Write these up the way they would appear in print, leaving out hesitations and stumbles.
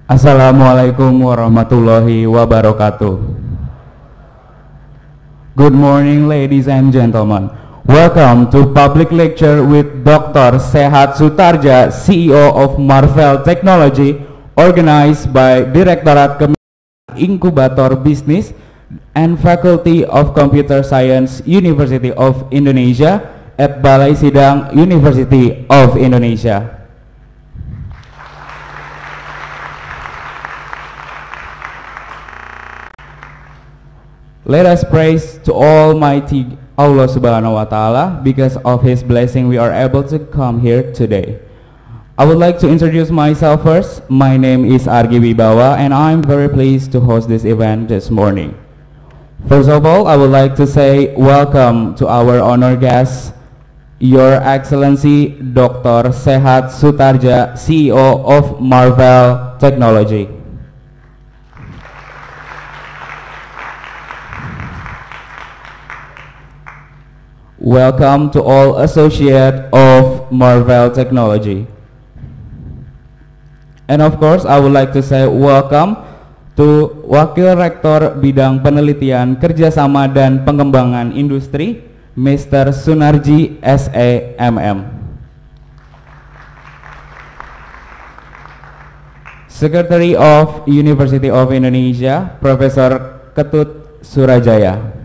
Assalamualaikum warahmatullahi wabarakatuh. Good morning, ladies and gentlemen. Welcome to public lecture with Dr. Sehat Sutardja, CEO of Marvel Technology, organized by Direktorat Inkubator Business and Faculty of Computer Science, University of Indonesia at Balai Sidang, University of Indonesia. Let us praise to Almighty Allah Subhanahu wa Ta'ala. Because of His blessing we are able to come here today. I would like to introduce myself first. My name is Argi Wibawa and I'm very pleased to host this event this morning. First of all, I would like to say welcome to our honored guest, Your Excellency Dr. Sehat Sutardja, CEO of Marvel Technology. Welcome to all associate of Marvel Technology. And of course, I would like to say welcome to Wakil Rektor Bidang Penelitian, Kerjasama dan Pengembangan Industri, Mr. Sunarji SEMM. Secretary of University of Indonesia, Profesor Ketut Surajaya.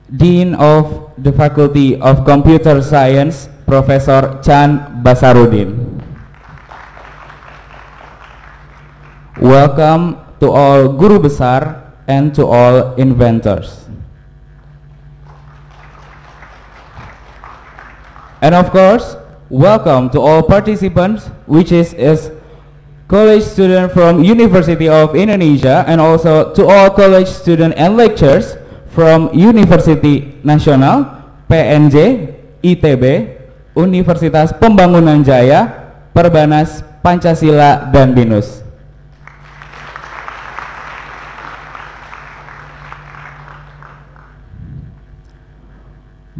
Dean of the Faculty of Computer Science, Profesor Chan Basarudin. Welcome to all guru besar and to all inventors. And of course, welcome to all participants, which is college student from University of Indonesia, and also to all college student and lecturers from University Nasional, PNJ, ITB, Universitas Pembangunan Jaya, Perbanas, Pancasila, dan BINUS.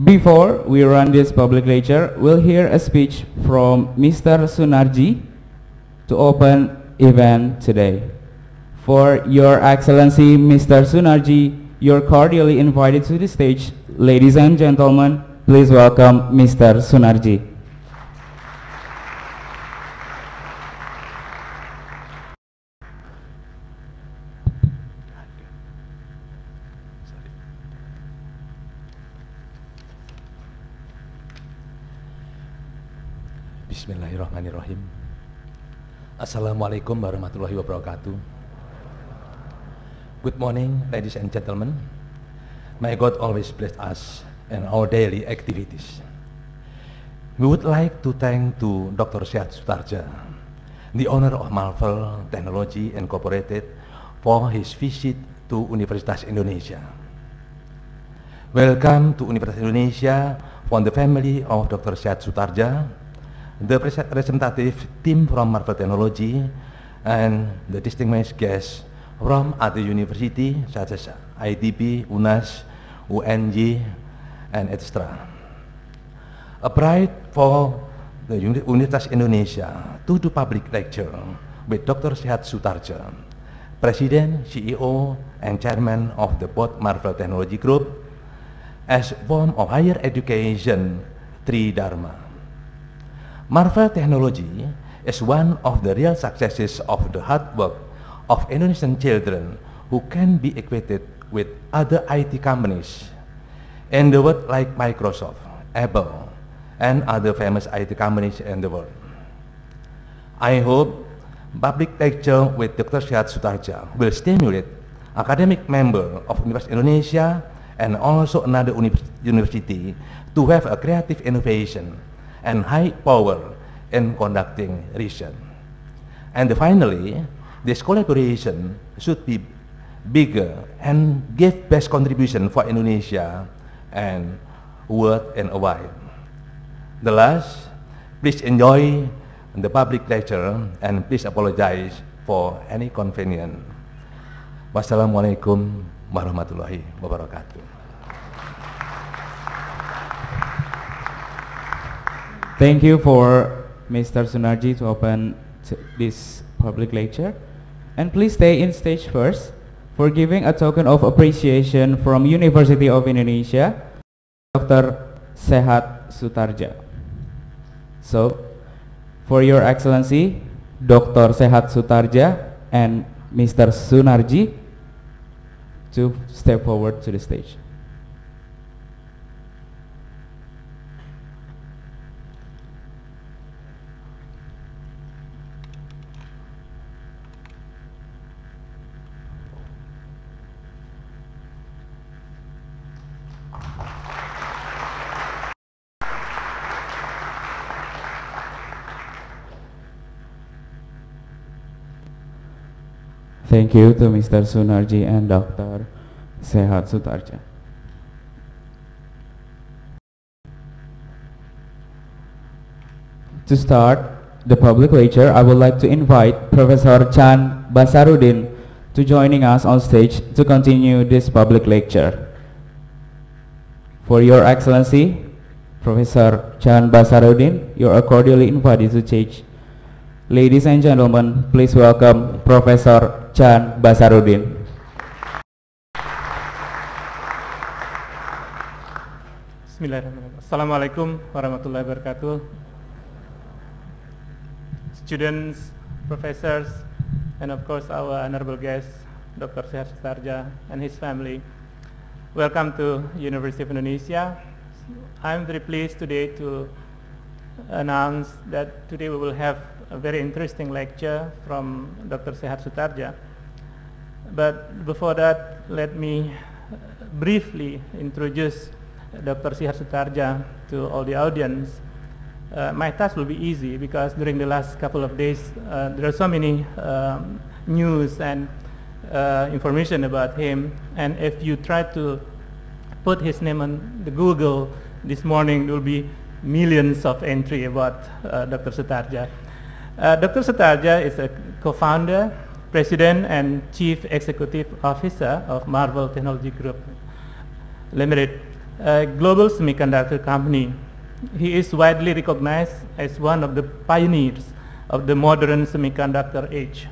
Before we run this public lecture, we'll hear a speech from Mr. Sunarji to open event today. For Your Excellency Mr. Sunarji, you're cordially invited to the stage. Ladies and gentlemen, please welcome Mr. Sunarji. Bismillahirrahmanirrahim. Assalamualaikum warahmatullahi wabarakatuh. Good morning, ladies and gentlemen. May God always bless us in our daily activities. We would like to thank to Dr. Sehat Sutardja, the owner of Marvel Technology Incorporated, for his visit to Universitas Indonesia. Welcome to Universitas Indonesia from the family of Dr. Sehat Sutardja, the representative team from Marvel Technology, and the distinguished guests from other universities such as ITB, UNAS, UNJ, and etc. A pride for the Universitas Indonesia to do public lecture with Dr. Sehat Sutardja, President, CEO, and Chairman of the board Marvel Technology Group, as form of higher education Tridharma. Marvel Technology is one of the real successes of the hard work of Indonesian children who can be equated with other IT companies in the world like Microsoft, Apple, and other famous IT companies in the world. I hope public lecture with Dr. Sehat Sutardja will stimulate academic member of University Indonesia and also another university to have a creative innovation and high power in conducting research. And finally, this collaboration should be bigger and give best contribution for Indonesia and world in a while. The last, please enjoy the public lecture and please apologize for any inconvenience. Wassalamualaikum warahmatullahi wabarakatuh. Thank you for Mr. Sunarji to open this public lecture. And please stay in stage first for giving a token of appreciation from University of Indonesia, Dr. Sehat Sutardja. So, for Your Excellency, Dr. Sehat Sutardja and Mr. Sunarji to step forward to the stage. Thank you to Mr. Sunarji and Dr. Sehat Sutardja. To start the public lecture, I would like to invite Professor Chan Basarudin to joining us on stage to continue this public lecture. For Your Excellency, Professor Chan Basarudin, you are cordially invited to stage. Ladies and gentlemen, please welcome Professor Chan Basarudin. Bismillahirrahmanirrahim. Assalamualaikum warahmatullahi wabarakatuh. Students, professors, and of course our honorable guest, Dr. Sehat Sutardja and his family. Welcome to University of Indonesia. I'm very pleased today to announce that today we will have a very interesting lecture from Dr. Sehat Sutardja. But before that, let me briefly introduce Dr. Sehat Sutardja to all the audience. My task will be easy because during the last couple of days there are so many news and information about him, and if you try to put his name on the Google this morning, there will be millions of entry about Dr. Sutardja. Dr. Sutardja is a co-founder, president, and chief executive officer of Marvell Technology Group Limited, a global semiconductor company. He is widely recognized as one of the pioneers of the modern semiconductor age.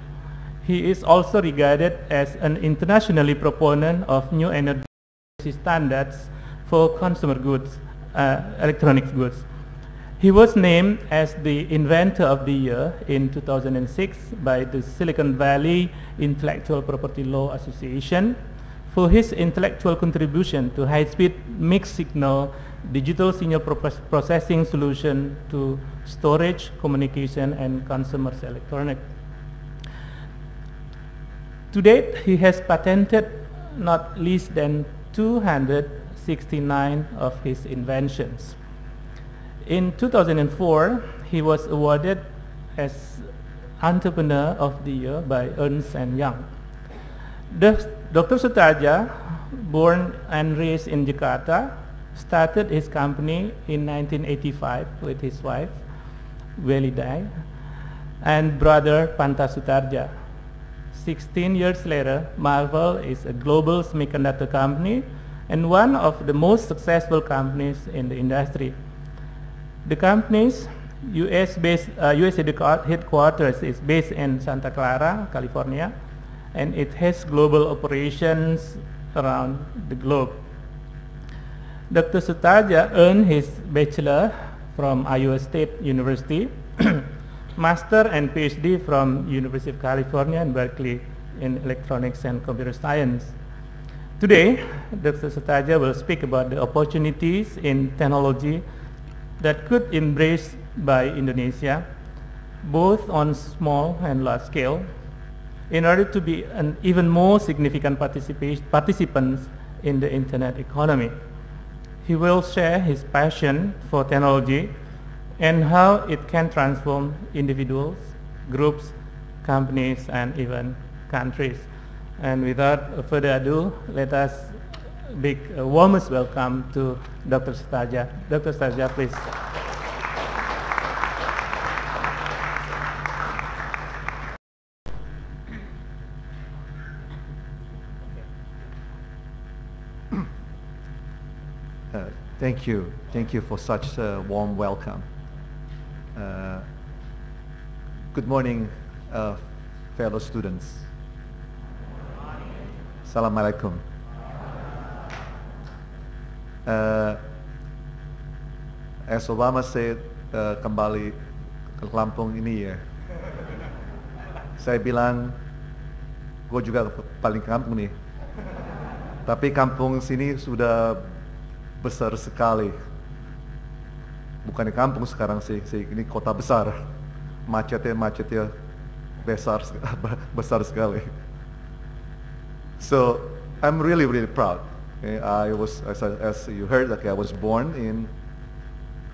He is also regarded as an internationally proponent of new energy standards for consumer goods, electronic goods. He was named as the Inventor of the Year in 2006 by the Silicon Valley Intellectual Property Law Association for his intellectual contribution to high-speed mixed-signal digital signal processing solution to storage, communication, and consumers electronics. To date, he has patented not less than 269 of his inventions. In 2004, he was awarded as Entrepreneur of the Year by Ernst & Young. Dr. Sutardja, born and raised in Jakarta, started his company in 1985 with his wife, Welidai, and brother Panta Sutardja. 16 years later, Marvell is a global semiconductor company and one of the most successful companies in the industry. The company's US headquarters is based in Santa Clara, California, and it has global operations around the globe. Dr. Sutardja earned his bachelor from Iowa State University, master and PhD from University of California in Berkeley in electronics and computer science. Today, Dr. Sutardja will speak about the opportunities in technology that could be embraced by Indonesia, both on small and large scale, in order to be an even more significant participants in the internet economy. He will share his passion for technology and how it can transform individuals, groups, companies, and even countries. And without further ado, let us big warmest welcome to Dr. Sutardja. Dr. Sutardja, please. Thank you for such a warm welcome. Uh, Good morning, fellow students. Assalamualaikum. As Obama said, kembali ke Lampung ini ya. Saya bilang, gue juga paling kampung nih. Tapi kampung sini sudah besar sekali. Bukan di kampung sekarang sih, ini kota besar. Macetnya besar, besar sekali. So I'm really proud. Okay, I was, as you heard, okay, I was born in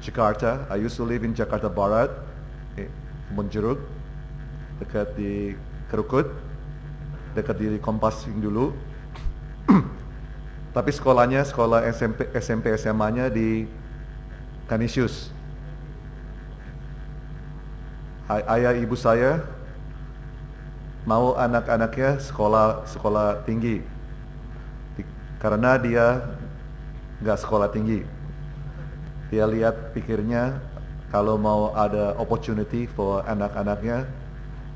Jakarta. I used to live in Jakarta Barat, okay, Monjeruk, dekat di Kerukut, dekat di Kompas yang dulu. Tapi sekolahnya, sekolah SMP SMA-nya di Kanisius. Ayah ibu saya mau anak-anaknya sekolah tinggi, karena dia nggak sekolah tinggi. Dia lihat pikirnya kalau mau ada opportunity for anak-anaknya,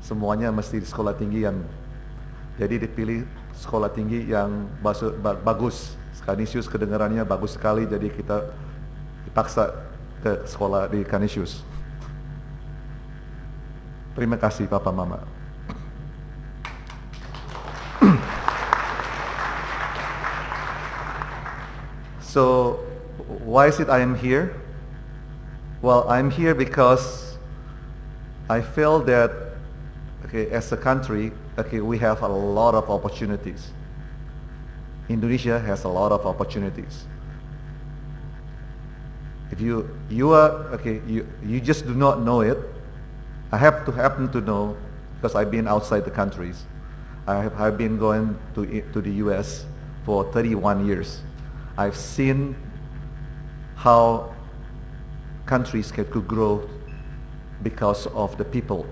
semuanya mesti di sekolah tinggi yang, jadi dipilih sekolah tinggi yang bagus. Kanisius kedengarannya bagus sekali, jadi kita dipaksa ke sekolah di Kanisius. Terima kasih Papa Mama. So, why is it I am here? Well, I'm here because I feel that, okay, as a country, okay, we have a lot of opportunities. Indonesia has a lot of opportunities. If you just do not know it. I happen to know because I've been outside the countries. I've been going to the US for 31 years. I've seen how countries could grow because of the people.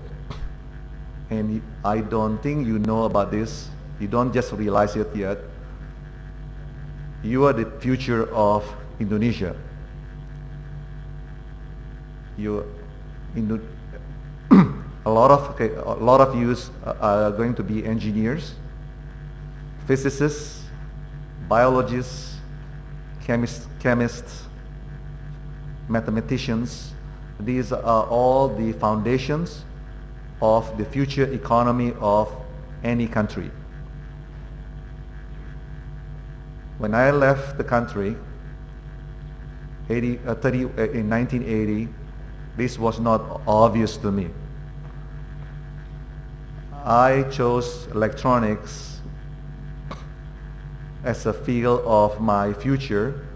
And I don't think you know about this. You don't just realize it yet. You are the future of Indonesia. A lot of you are going to be engineers, physicists, biologists, chemists, mathematicians. These are all the foundations of the future economy of any country. When I left the country in 1980, this was not obvious to me. I chose electronics as a field of my future,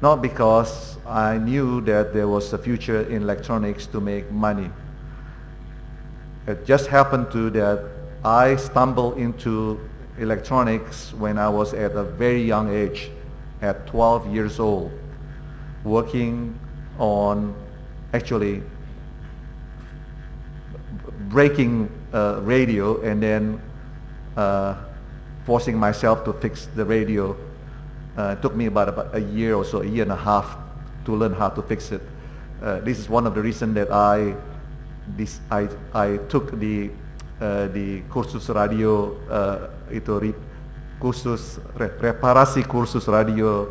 not because I knew that there was a future in electronics to make money. It just happened to that I stumbled into electronics when I was at a very young age, at 12 years old, working on actually breaking radio and then forcing myself to fix the radio. It took me about a year or so, a year and a half to learn how to fix it. This is one of the reasons that I took the kursus radio, reparasi kursus radio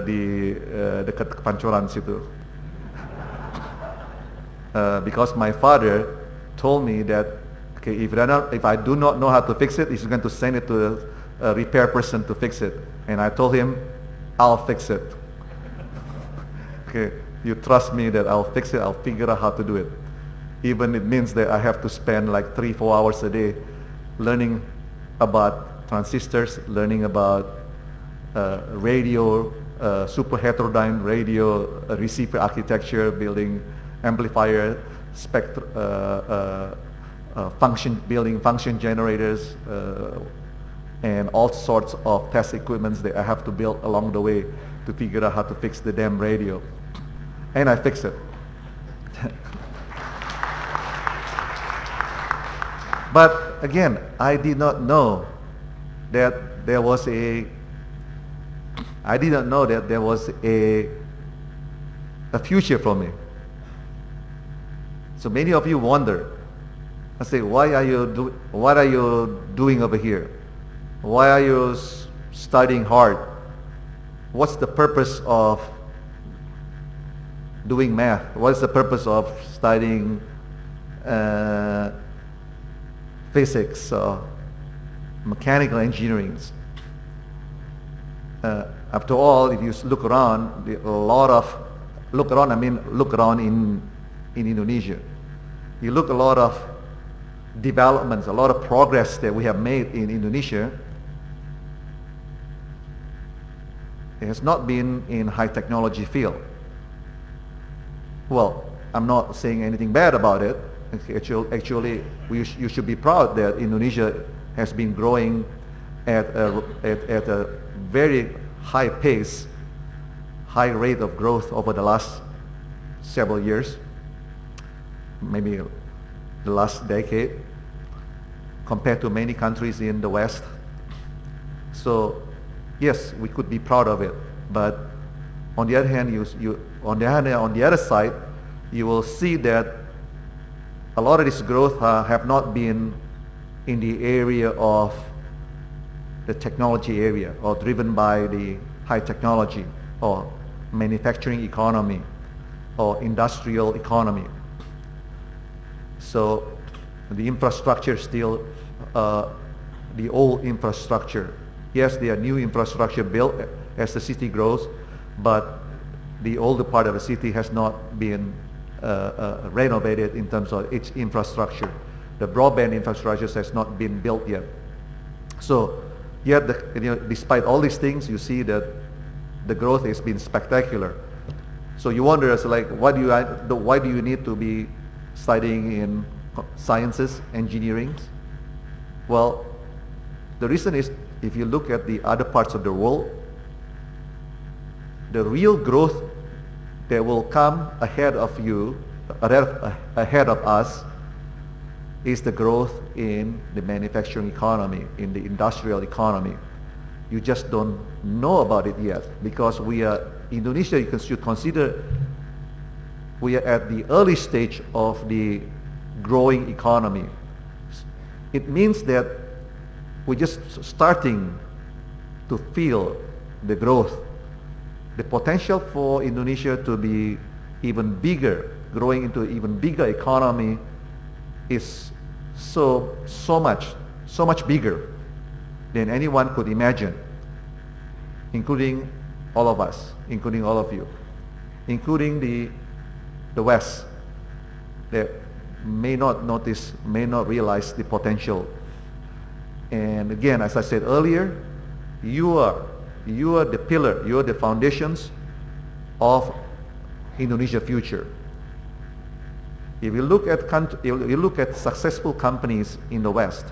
di dekat Pancoran situ. Because my father told me that, okay, if I do not know how to fix it, he's going to send it to a repair person to fix it. And I told him, I'll fix it. Okay, you trust me that I'll fix it, I'll figure out how to do it. Even it means that I have to spend like 3-4 hours a day learning about transistors, learning about radio, super heterodyne radio, receiver architecture, building amplifier, building function generators, and all sorts of test equipments that I have to build along the way to figure out how to fix the damn radio. And I fixed it. But again, I did not know that there was a future for me. So many of you wonder, I say, what are you doing over here? Why are you studying hard? What's the purpose of doing math? What's the purpose of studying physics or mechanical engineering? After all, if you look around, look around in Indonesia. You look a lot of developments, a lot of progress that we have made in Indonesia. It has not been in high technology field. Well, I'm not saying anything bad about it. Actually, you should be proud that Indonesia has been growing at a very high pace, high rate of growth over the last several years, maybe the last decade, compared to many countries in the West. So, yes, we could be proud of it, but on the other hand, on the other side, you will see that a lot of this growth have not been in the area of the technology area, or driven by the high technology or manufacturing economy or industrial economy. So the infrastructure still the old infrastructure. Yes, there are new infrastructure built as the city grows, but the older part of the city has not been renovated in terms of its infrastructure. The broadband infrastructure has not been built yet. So, yet, despite all these things, you see that the growth has been spectacular. So you wonder, like, why do you need to be studying in sciences, engineering? Well, the reason is, if you look at the other parts of the world, the real growth that will come ahead of you, ahead of us, is the growth in the manufacturing economy, in the industrial economy. You just don't know about it yet, because we are, Indonesia, you should consider, we are at the early stage of the growing economy. It means that we're just starting to feel the growth. The potential for Indonesia to be even bigger, growing into an even bigger economy, is so much bigger than anyone could imagine, including all of us, including all of you, including the West, that may not notice, may not realize the potential. And again, as I said earlier, you are the pillar, you are the foundations of Indonesia's future. If you look at successful companies in the West,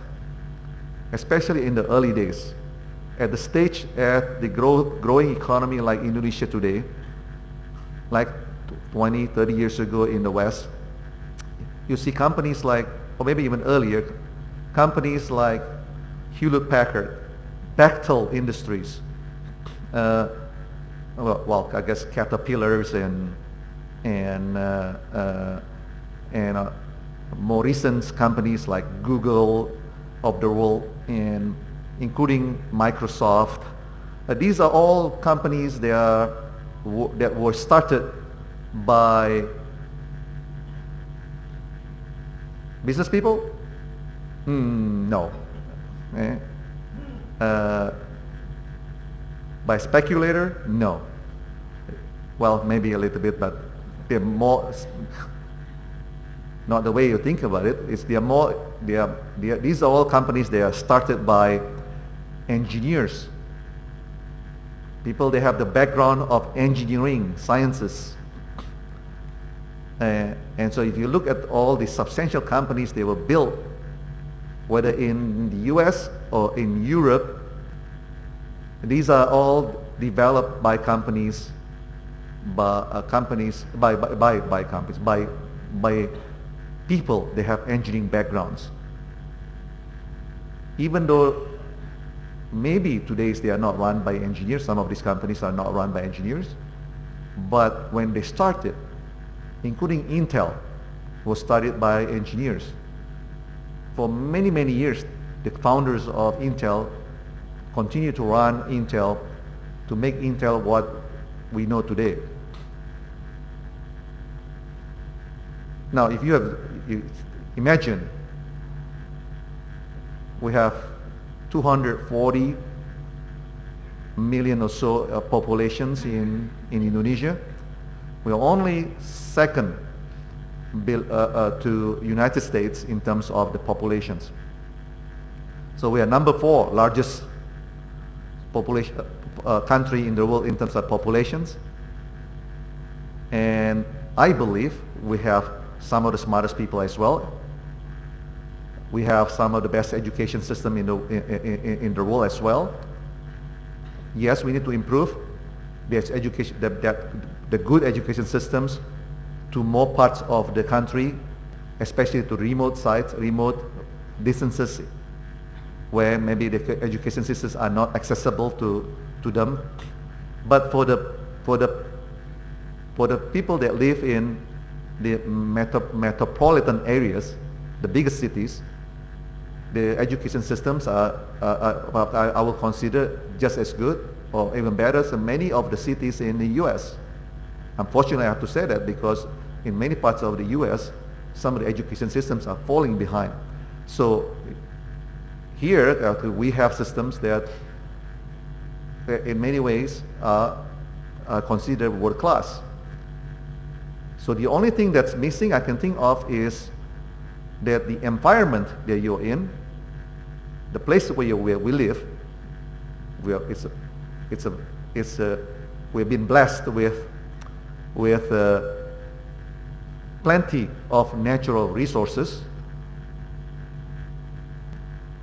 especially in the early days, at the stage at the growing economy like Indonesia today, like 20, 30 years ago in the West, you see companies like, or maybe even earlier, companies like Hewlett-Packard, Bechtel Industries, well, I guess Caterpillars and more recent companies like Google of the world, and including Microsoft. These are all companies that were started by business people? No. By speculator? No. Well, maybe a little bit, but they're more, not the way you think about it. These are all companies, they are started by engineers. People, they have the background of engineering, sciences. And so if you look at all the substantial companies they were built, whether in the US or in Europe, these are all developed by companies, by people they have engineering backgrounds. Even though maybe today they are not run by engineers, some of these companies are not run by engineers, but when they started, including Intel, was started by engineers. For many, many years, the founders of Intel continue to run Intel to make Intel what we know today. Now, if you imagine, we have 240 million or so populations in Indonesia. We are only second to United States in terms of the populations. So we are number 4 largest population country in the world in terms of populations. And I believe we have some of the smartest people as well. We have some of the best education system in the world as well. Yes, we need to improve the education, the good education systems to more parts of the country, especially to remote sites, remote distances, where maybe the education systems are not accessible to them. But for the people that live in the metropolitan areas, the biggest cities, the education systems are I will consider just as good or even better than many of the cities in the US. Unfortunately, I have to say that because in many parts of the US, some of the education systems are falling behind. So here we have systems that in many ways are considered world class. So the only thing that's missing I can think of is that the environment that you're in, the place where we live, we've been blessed with plenty of natural resources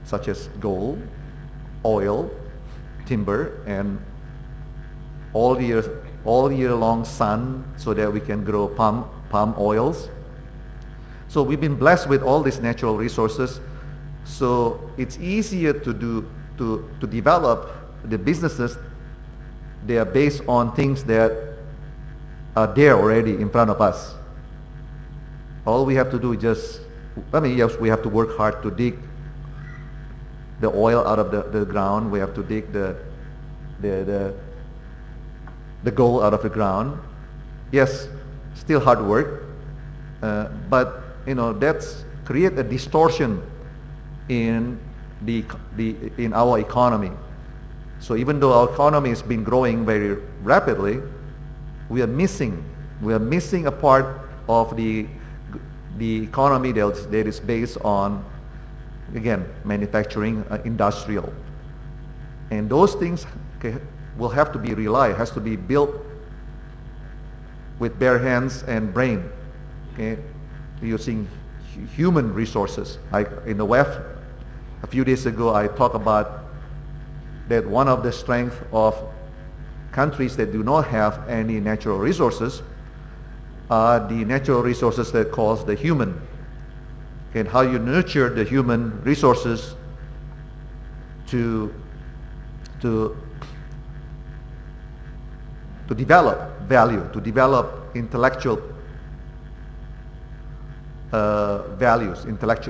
such as gold, oil, timber, and all year long sun so that we can grow palm oils. So we've been blessed with all these natural resources, so it's easier to develop the businesses that are based on things that are there already in front of us. All we have to do is just, yes, we have to work hard to dig the oil out of the ground. We have to dig the gold out of the ground. Yes, still hard work, but that's create a distortion in our economy. So even though our economy has been growing very rapidly, we are missing a part of the economy that is based on, again, manufacturing, industrial, and those things will have to be has to be built with bare hands and brain, using human resources. In the WEF, a few days ago, I talked about that one of the strengths of countries that do not have any natural resources are the natural resources that calls the human, and how you nurture the human resources to develop value, to develop intellectual values,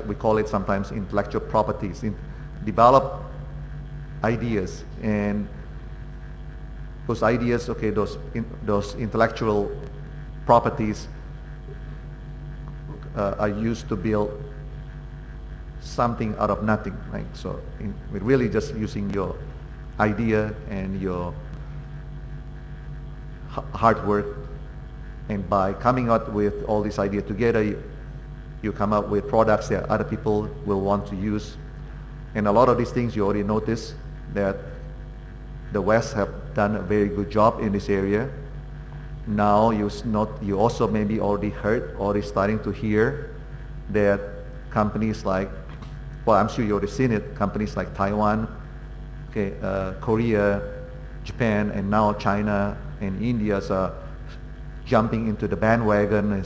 we call it sometimes intellectual properties, develop ideas, and those ideas, those intellectual properties are used to build something out of nothing, right? So we're really just using your idea and your hard work, and by coming up with all these ideas together, you come up with products that other people will want to use. And a lot of these things you already noticed that the West have done a very good job in this area. Now you also maybe already starting to hear that companies like, well, I'm sure you already seen it, companies like Taiwan, Korea, Japan, and now China and India are jumping into the bandwagon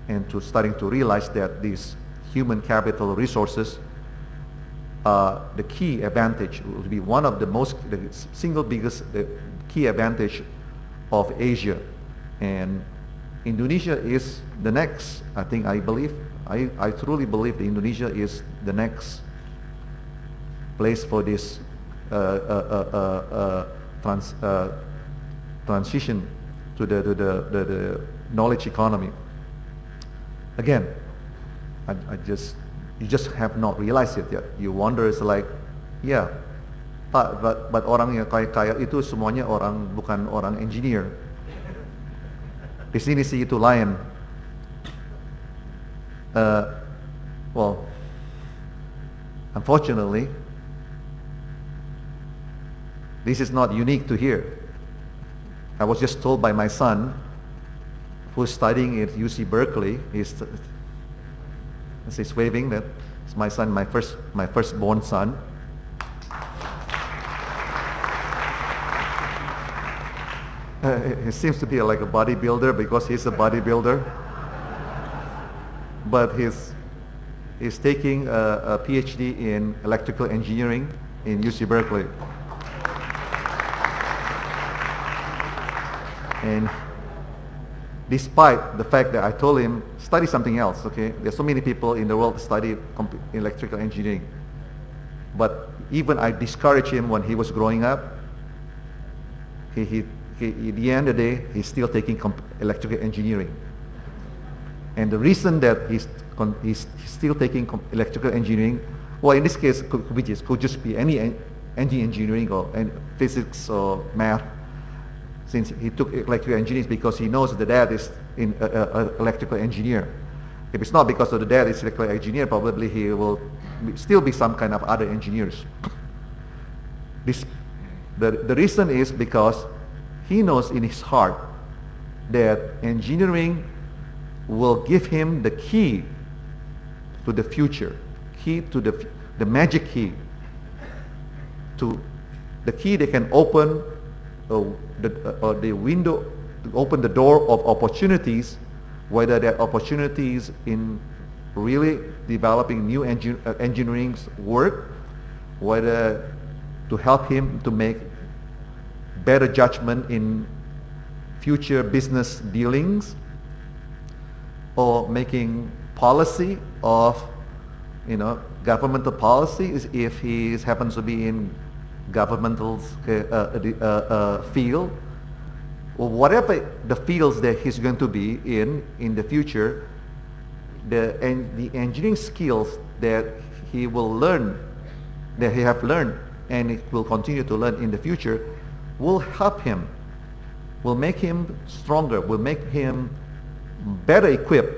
and starting to realize that these human capital resources are the key advantage, will be one of the single biggest key advantage of Asia. And Indonesia is the next, I believe, I truly believe that Indonesia is the next place for this transition to the knowledge economy. Again, you just have not realized it yet. You wonder, it's like, yeah, but orang yang kaya itu semuanya bukan orang engineer. Di sini sih itu lain. Well, unfortunately, this is not unique to here. I was just told by my son, who's studying at UC Berkeley, he's waving, that it's my son, my firstborn son. He seems to be like a bodybuilder because he's a bodybuilder. But he's taking a PhD in electrical engineering in UC Berkeley. And despite the fact that I told him, study something else, okay? There's so many people in the world that study electrical engineering. But even I discouraged him when he was growing up. At the end of the day, he's still taking electrical engineering. And the reason that he's still taking electrical engineering, well, in this case, could just be any engineering or physics or math. Since he took electrical engineering because he knows the dad is an electrical engineer. If it's not because of the dad is electrical engineer, probably he will still be some kind of other engineers. The reason is because he knows in his heart that engineering will give him the key to the future, key to the magic key, to the key that can open the window, to open the door of opportunities, whether that opportunities in really developing new engineering work, whether to help him to make better judgment in future business dealings, or making policy of, governmental policies if he happens to be in governmental field, or whatever the fields that he's going to be in the future, the engineering skills that he will learn, that he have learned and it will continue to learn in the future, will help him, will make him stronger, will make him better equipped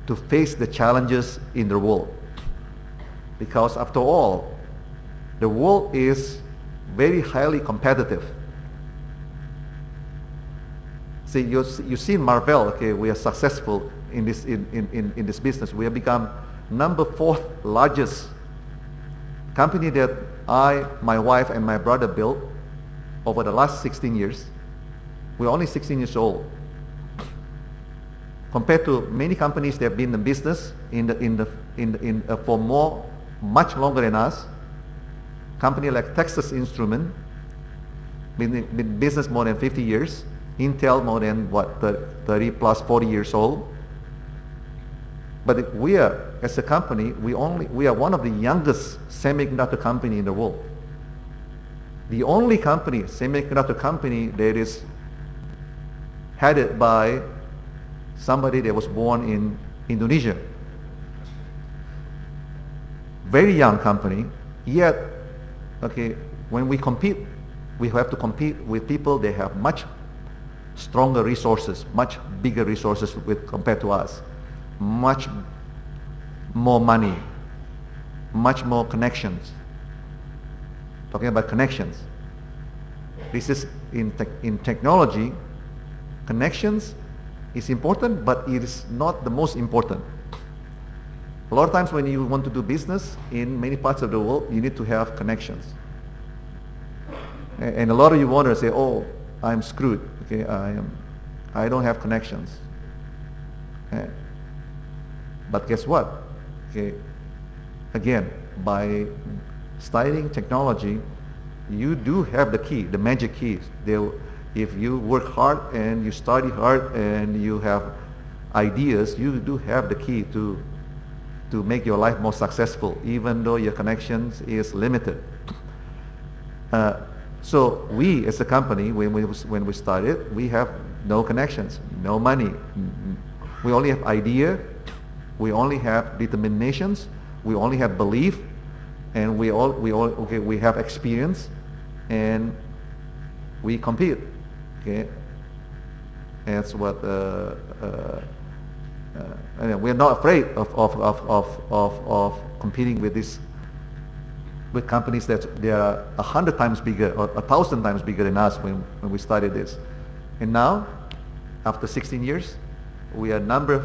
to face the challenges in the world. Because after all, the world is very highly competitive. See, you see Marvel, okay, we are successful in this business. We have become number 4th largest company that my wife and my brother built over the last 16 years. We're only 16 years old. Compared to many companies that have been in business for much longer than us. Company like Texas Instrument, been in business more than 50 years. Intel more than 30 plus 40 years old. But we are, as a company, we are one of the youngest semiconductor company in the world. The only company, semiconductor company, that is headed by somebody that was born in Indonesia. Very young company, yet, okay, when we compete, we have to compete with people that have much stronger resources, much bigger resources compared to us, much more money, much more connections. Talking about connections. This is in technology, connections is important, but it is not the most important. A lot of times when you want to do business in many parts of the world, you need to have connections. And a lot of you wonder, say, oh, I'm screwed. Okay, I don't have connections. Okay. But guess what? Okay, again, by studying technology, you do have the key, the magic keys. If you work hard and you study hard and you have ideas, you do have the key to make your life more successful, even though your connections is limited. So we, as a company, when we started, we have no connections, no money. We only have idea, we only have determinations, we only have belief, and we have experience, and we compete. Okay, that's what we're not afraid of competing with companies that they are 100 times bigger or 1,000 times bigger than us when we started this. And now, after 16 years, we are number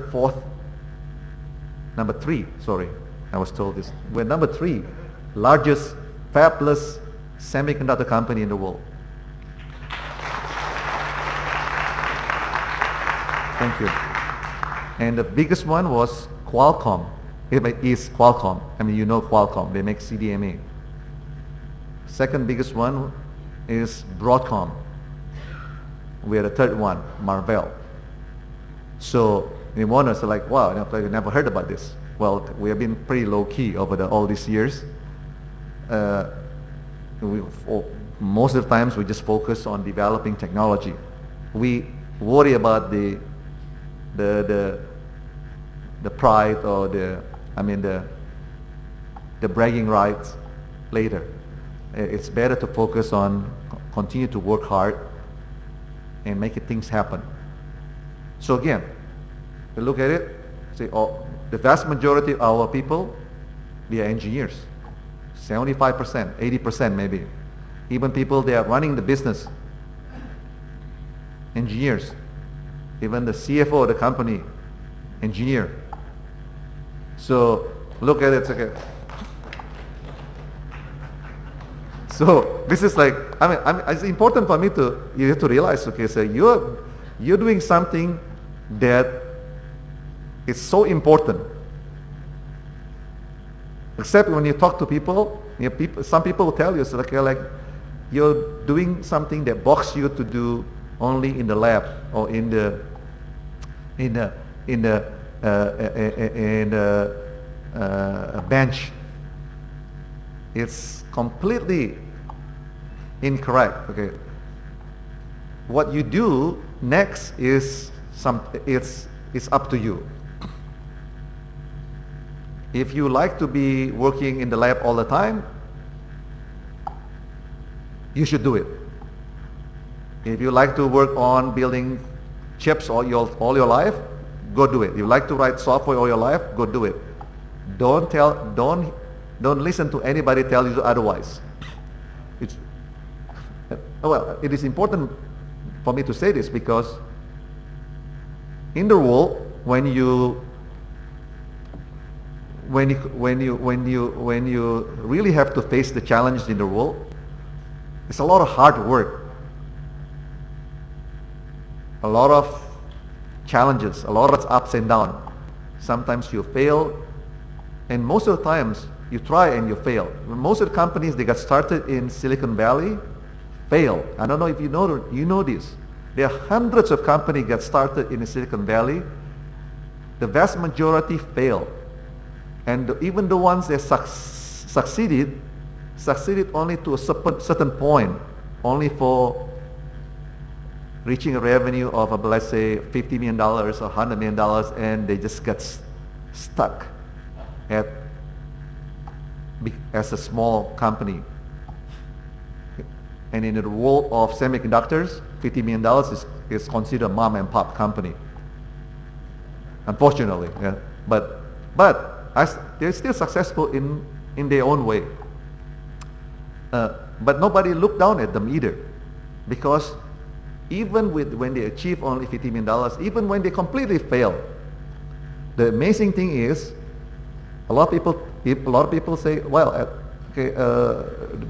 3, sorry, I was told this. We're number 3 largest fabless semiconductor company in the world. Thank you. And the biggest one was Qualcomm. It is Qualcomm. I mean, you know Qualcomm. They make CDMA. Second biggest one is Broadcom. We are the third one, Marvell. So in one are like, wow, I never heard about this. Well, we have been pretty low key over all these years. Most of the times we just focus on developing technology. We worry about the pride or the bragging rights later. It's better to focus on continue to work hard and making things happen. So again, we look at it, say, the vast majority of our people, they are engineers. 75%, 80% maybe. Even people they are running the business, engineers. Even the CFO of the company, engineer. So look at it, it's okay. So this is like, it's important for me you have to realize, okay, so you're doing something that is so important. Except when you talk to people, some people will tell you, so like you're doing something that box you to do only in the lab or in the bench. It's completely incorrect. Okay, what you do next is it's up to you. If you like to be working in the lab all the time, you should do it. If you like to work on building chips all your life, go do it. If you like to write software all your life, go do it. Don't listen to anybody tell you otherwise. Well, it is important for me to say this because in the world, when you really have to face the challenges in the world, it's a lot of hard work, a lot of challenges, a lot of ups and downs. Sometimes you fail, and most of the times you try and you fail. Most of the companies that got started in Silicon Valley fail. I don't know if you know this. There are hundreds of companies that started in Silicon Valley. The vast majority fail. And even the ones that succeeded only to a certain point, only for reaching a revenue of, let's say, $50 million or $100 million, and they just get stuck as a small company. And in the world of semiconductors, $50 million is considered a mom and pop company. Unfortunately, yeah. But they're still successful in their own way. But nobody looked down at them either, because even when they achieve only $50 million, even when they completely fail, the amazing thing is, a lot of people say, well, okay,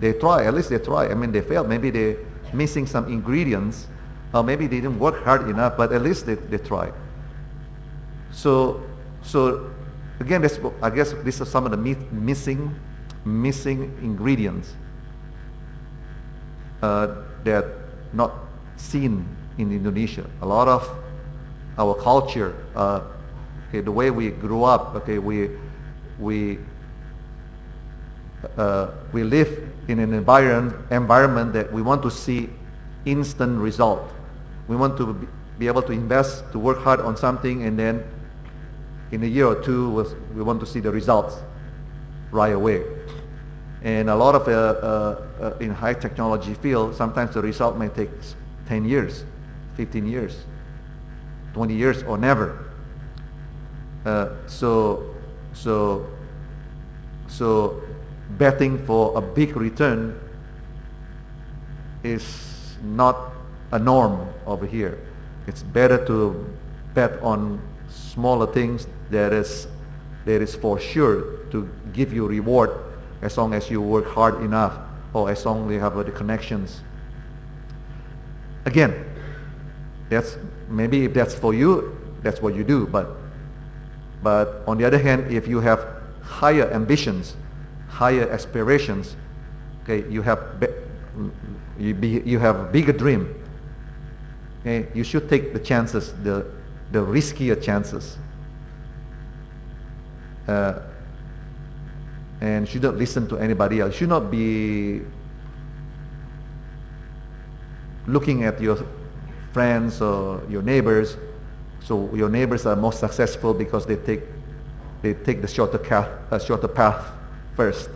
they try, at least they try. I mean, they failed. Maybe they're missing some ingredients, or maybe they didn't work hard enough, but at least they try. So again, I guess these are some of the missing ingredients that not seen in Indonesia. A lot our culture, okay, the way we grew up. Okay, we live in an environment that we want to see instant result. We want to be able to invest, to work hard on something, and then in a year or two, we want to see the results right away. And a lot of in high technology field, sometimes the result may take 10 years, 15 years, 20 years, or never. So betting for a big return is not a norm over here. It's better to bet on smaller things that is for sure to give you reward as long as you work hard enough, or as long as you have the connections. Again, that's maybe if that's for you, that's what you do. But on the other hand, if you have higher ambitions, higher aspirations, okay, you have a bigger dream. Okay, you should take the chances, the riskier chances, and shouldn't listen to anybody else. Should not be looking at your friends or your neighbors. So your neighbors are most successful because they take the shorter path first.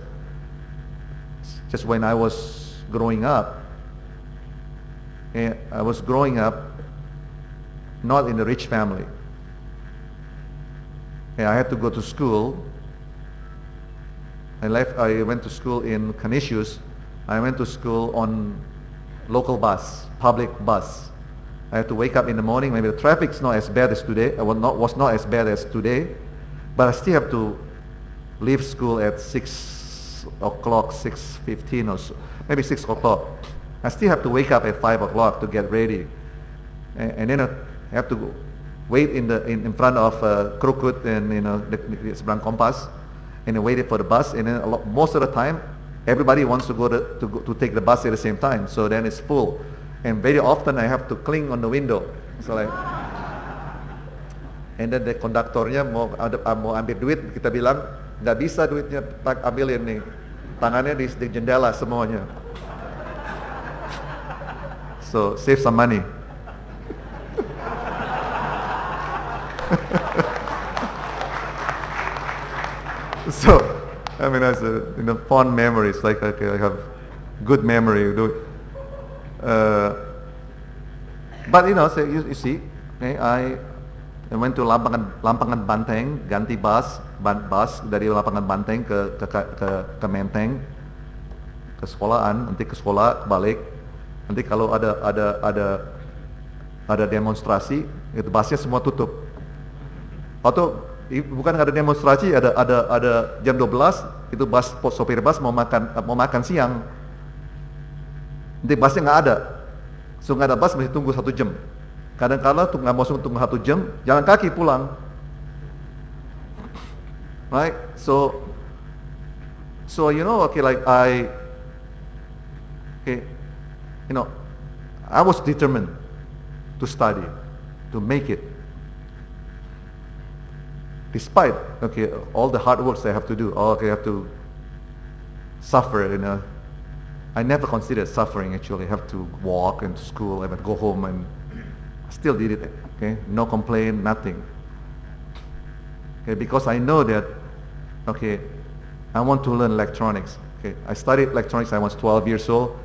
Just when I was growing up, I was growing up not in a rich family. And I had to go to school. I went to school in Canisius. I went to school on local bus, public bus. I had to wake up in the morning. Maybe the traffic's not as bad as today. Was not as bad as today, but I still have to leave school at 6 o'clock, 6:15 or so, maybe 6 o'clock. I still have to wake up at 5 o'clock to get ready, and then I have to wait in front of Krukut and the Seberang Kompas, and I waited for the bus. And then most of the time, everybody wants to go to take the bus at the same time, so then it's full. And very often I have to cling on the window. So like, and then the konduktornya mau ambil duit, kita bilang nggak bisa duitnya, ambilin nih, tangannya di jendela semuanya. So save some money. So I mean, as fond memories, like okay, I have good memory. But so you see, okay, I went to Lampangan Banteng, ganti bus dari Lapangan Banteng ke Menteng, ke sekolahan, nanti ke sekolah balik. Nanti kalau ada demonstrasi, itu busnya semua tutup. Atau bukan ada demonstrasi, ada jam 12, itu sopir bus mau makan siang. Nanti busnya nggak ada. So nggak ada bus, mesti tunggu 1 jam. Kadang-kadang nggak mau tunggu 1 jam, jalan kaki pulang. Right? So okay, like I was determined to study, to make it. Despite all the hard works I have to do, I have to suffer. I never considered suffering actually. I have to walk into school, I have to go home, and I still did it. Okay, no complaint, nothing. Okay, because I know that I want to learn electronics. Okay, I studied electronics. I was 12 years old.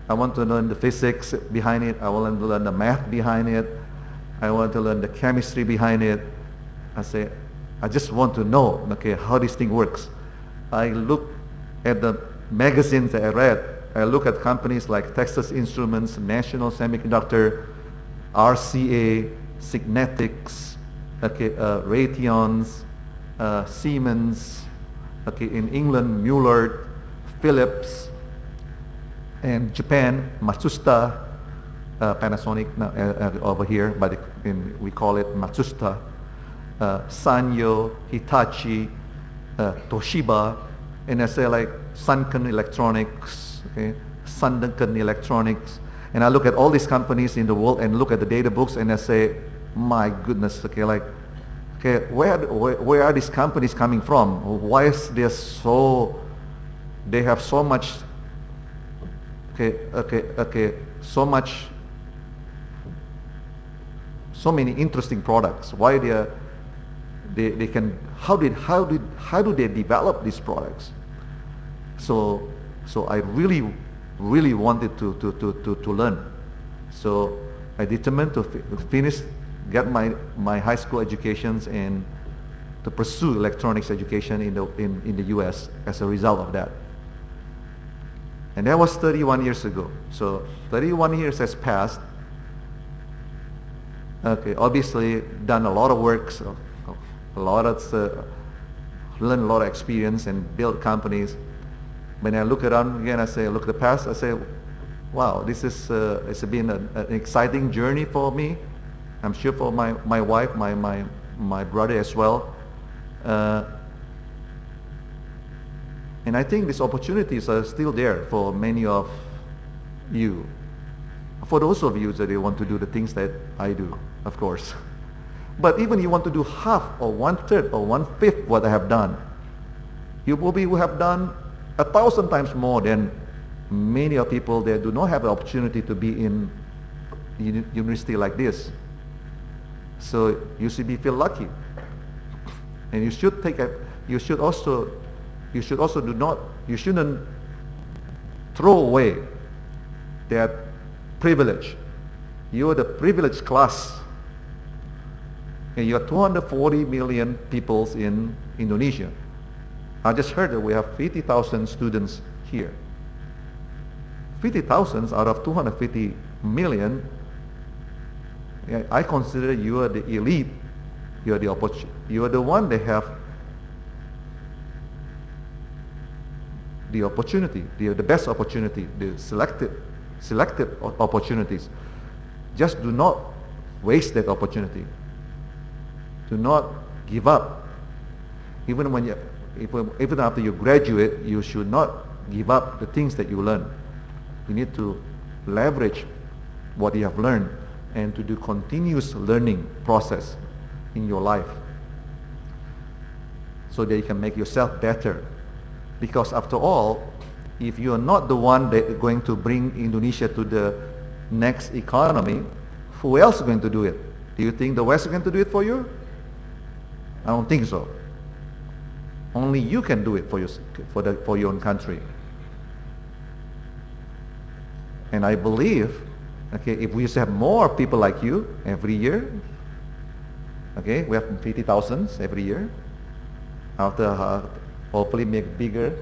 I want to learn the physics behind it. I want to learn the math behind it. I want to learn the chemistry behind it. I just want to know how this thing works. I look at the magazines that I read. I look at companies like Texas Instruments, National Semiconductor, RCA, Signetics, Raytheons, Siemens, in England, Mueller, Philips, and Japan, Matsushita, Panasonic over here, but we call it Matsushita, Sanyo, Hitachi, Toshiba, and I say like Sunken Electronics, Sunken Electronics, and I look at all these companies in the world and look at the data books, and I say, my goodness, okay, like, okay, where are these companies coming from? Why is there they have so much, so many interesting products. Why they can, how do they develop these products? So I really wanted to learn. So I determined to get my high school educations and to pursue electronics education in the US as a result of that. And that was 31 years ago. So 31 years has passed. Okay, obviously done a lot of work, so learned a lot of experience and built companies. When I look around again, look at the past, I say, wow, this is it's been an exciting journey for me. I'm sure for my wife, my brother as well. And I think these opportunities are still there for many of you. For those of you that you want to do the things that I do, of course. But even you want to do half or 1/3 or 1/5 what I have done, you probably will have done 1,000 times more than many of people that do not have the opportunity to be in university like this. So you should feel lucky, and you shouldn't throw away that privilege. You are the privileged class. And you are 240 million people in Indonesia. I just heard that we have 50,000 students here. 50,000 out of 250 million. I consider you are the elite. You are the one that have the opportunity, the best opportunity, the selected opportunities. Just do not waste that opportunity. Do not give up. Even after you graduate, you should not give up the things that you learn. You need to leverage what you have learned and to do continuous learning process in your life so that you can make yourself better. Because after all, if you are not the one that is going to bring Indonesia to the next economy, who else is going to do it? Do you think the West is going to do it for you? I don't think so. Only you can do it for your own country. And I believe, okay, if we used to have more people like you every year, okay, we have 50,000 every year. After hopefully make bigger,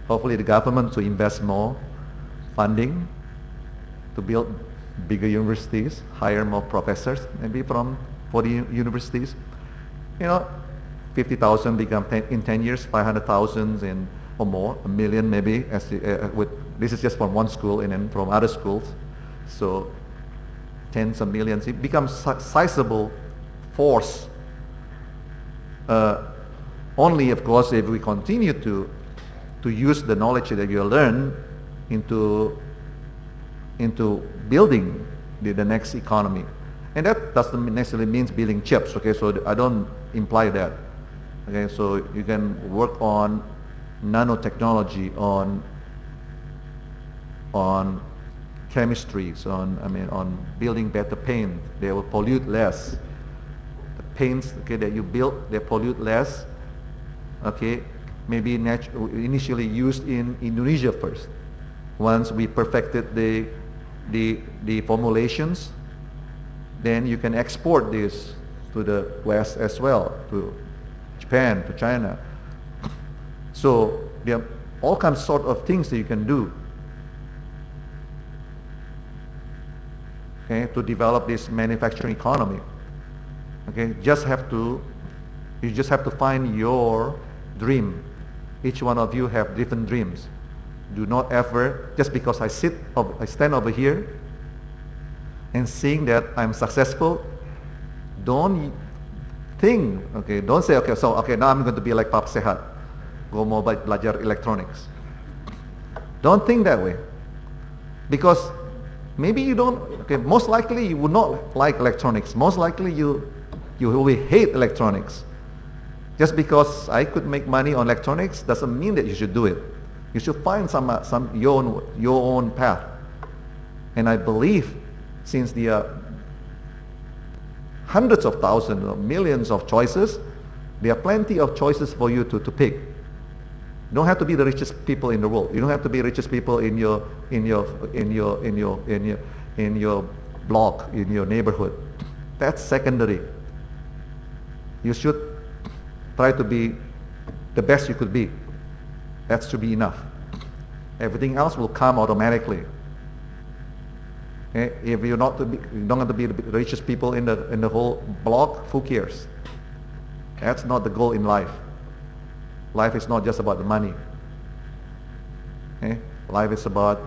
hopefully the government to invest more funding to build bigger universities, hire more professors, maybe for the universities. You know, 50,000 become in 10 years, 500,000 or more, 1 million maybe. This is just from one school and then from other schools. So tens of millions. It becomes sizable force. Only, of course, if we continue to use the knowledge that you learn into building the next economy. And that doesn't necessarily mean building chips, okay? So I don't imply that. Okay, so you can work on nanotechnology, on chemistries, on building better paint. They will pollute less. The paints, okay, that you build, they pollute less. Okay, maybe initially used in Indonesia first. Once we perfected the formulations, then you can export this to the West as well, to Japan, to China. So there are all kinds of things that you can do, okay, to develop this manufacturing economy. Okay, you just have to find your dream. Each one of you have different dreams. Do not ever, just because I stand over here and seeing that I'm successful, don't think, okay, don't say, okay, now I'm going to be like Papa Sehat, go mau belajar electronics. Don't think that way. Because Maybe you don't, okay, most likely you would not like electronics. Most likely you will hate electronics. Just because I could make money on electronics doesn't mean that you should do it. You should find your own path. And I believe since the hundreds of thousands or millions of choices, there are plenty of choices for you to pick. You don't have to be the richest people in the world. You don't have to be the richest people in your block, in your neighborhood. That's secondary. You should try to be the best you could be. That should be enough. Everything else will come automatically. Okay? If you don't have to be the richest people in the whole block, who cares? That's not the goal in life. Life is not just about the money. Okay? Life is about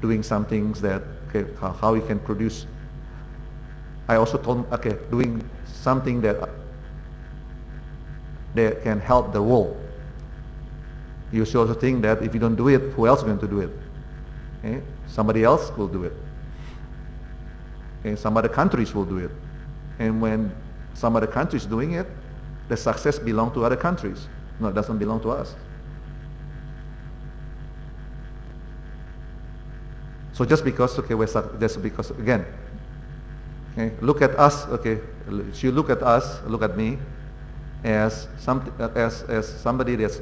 doing some things that, okay, how you can produce. I also told, okay, doing something that can help the world. You should also think that if you don't do it, who else is going to do it? Okay? Somebody else will do it. Okay? Some other countries will do it. And when some other countries doing it, the success belongs to other countries. No, it doesn't belong to us. So just because, okay, just because, again, okay, look at us, okay, you look at us, look at me, as somebody that's,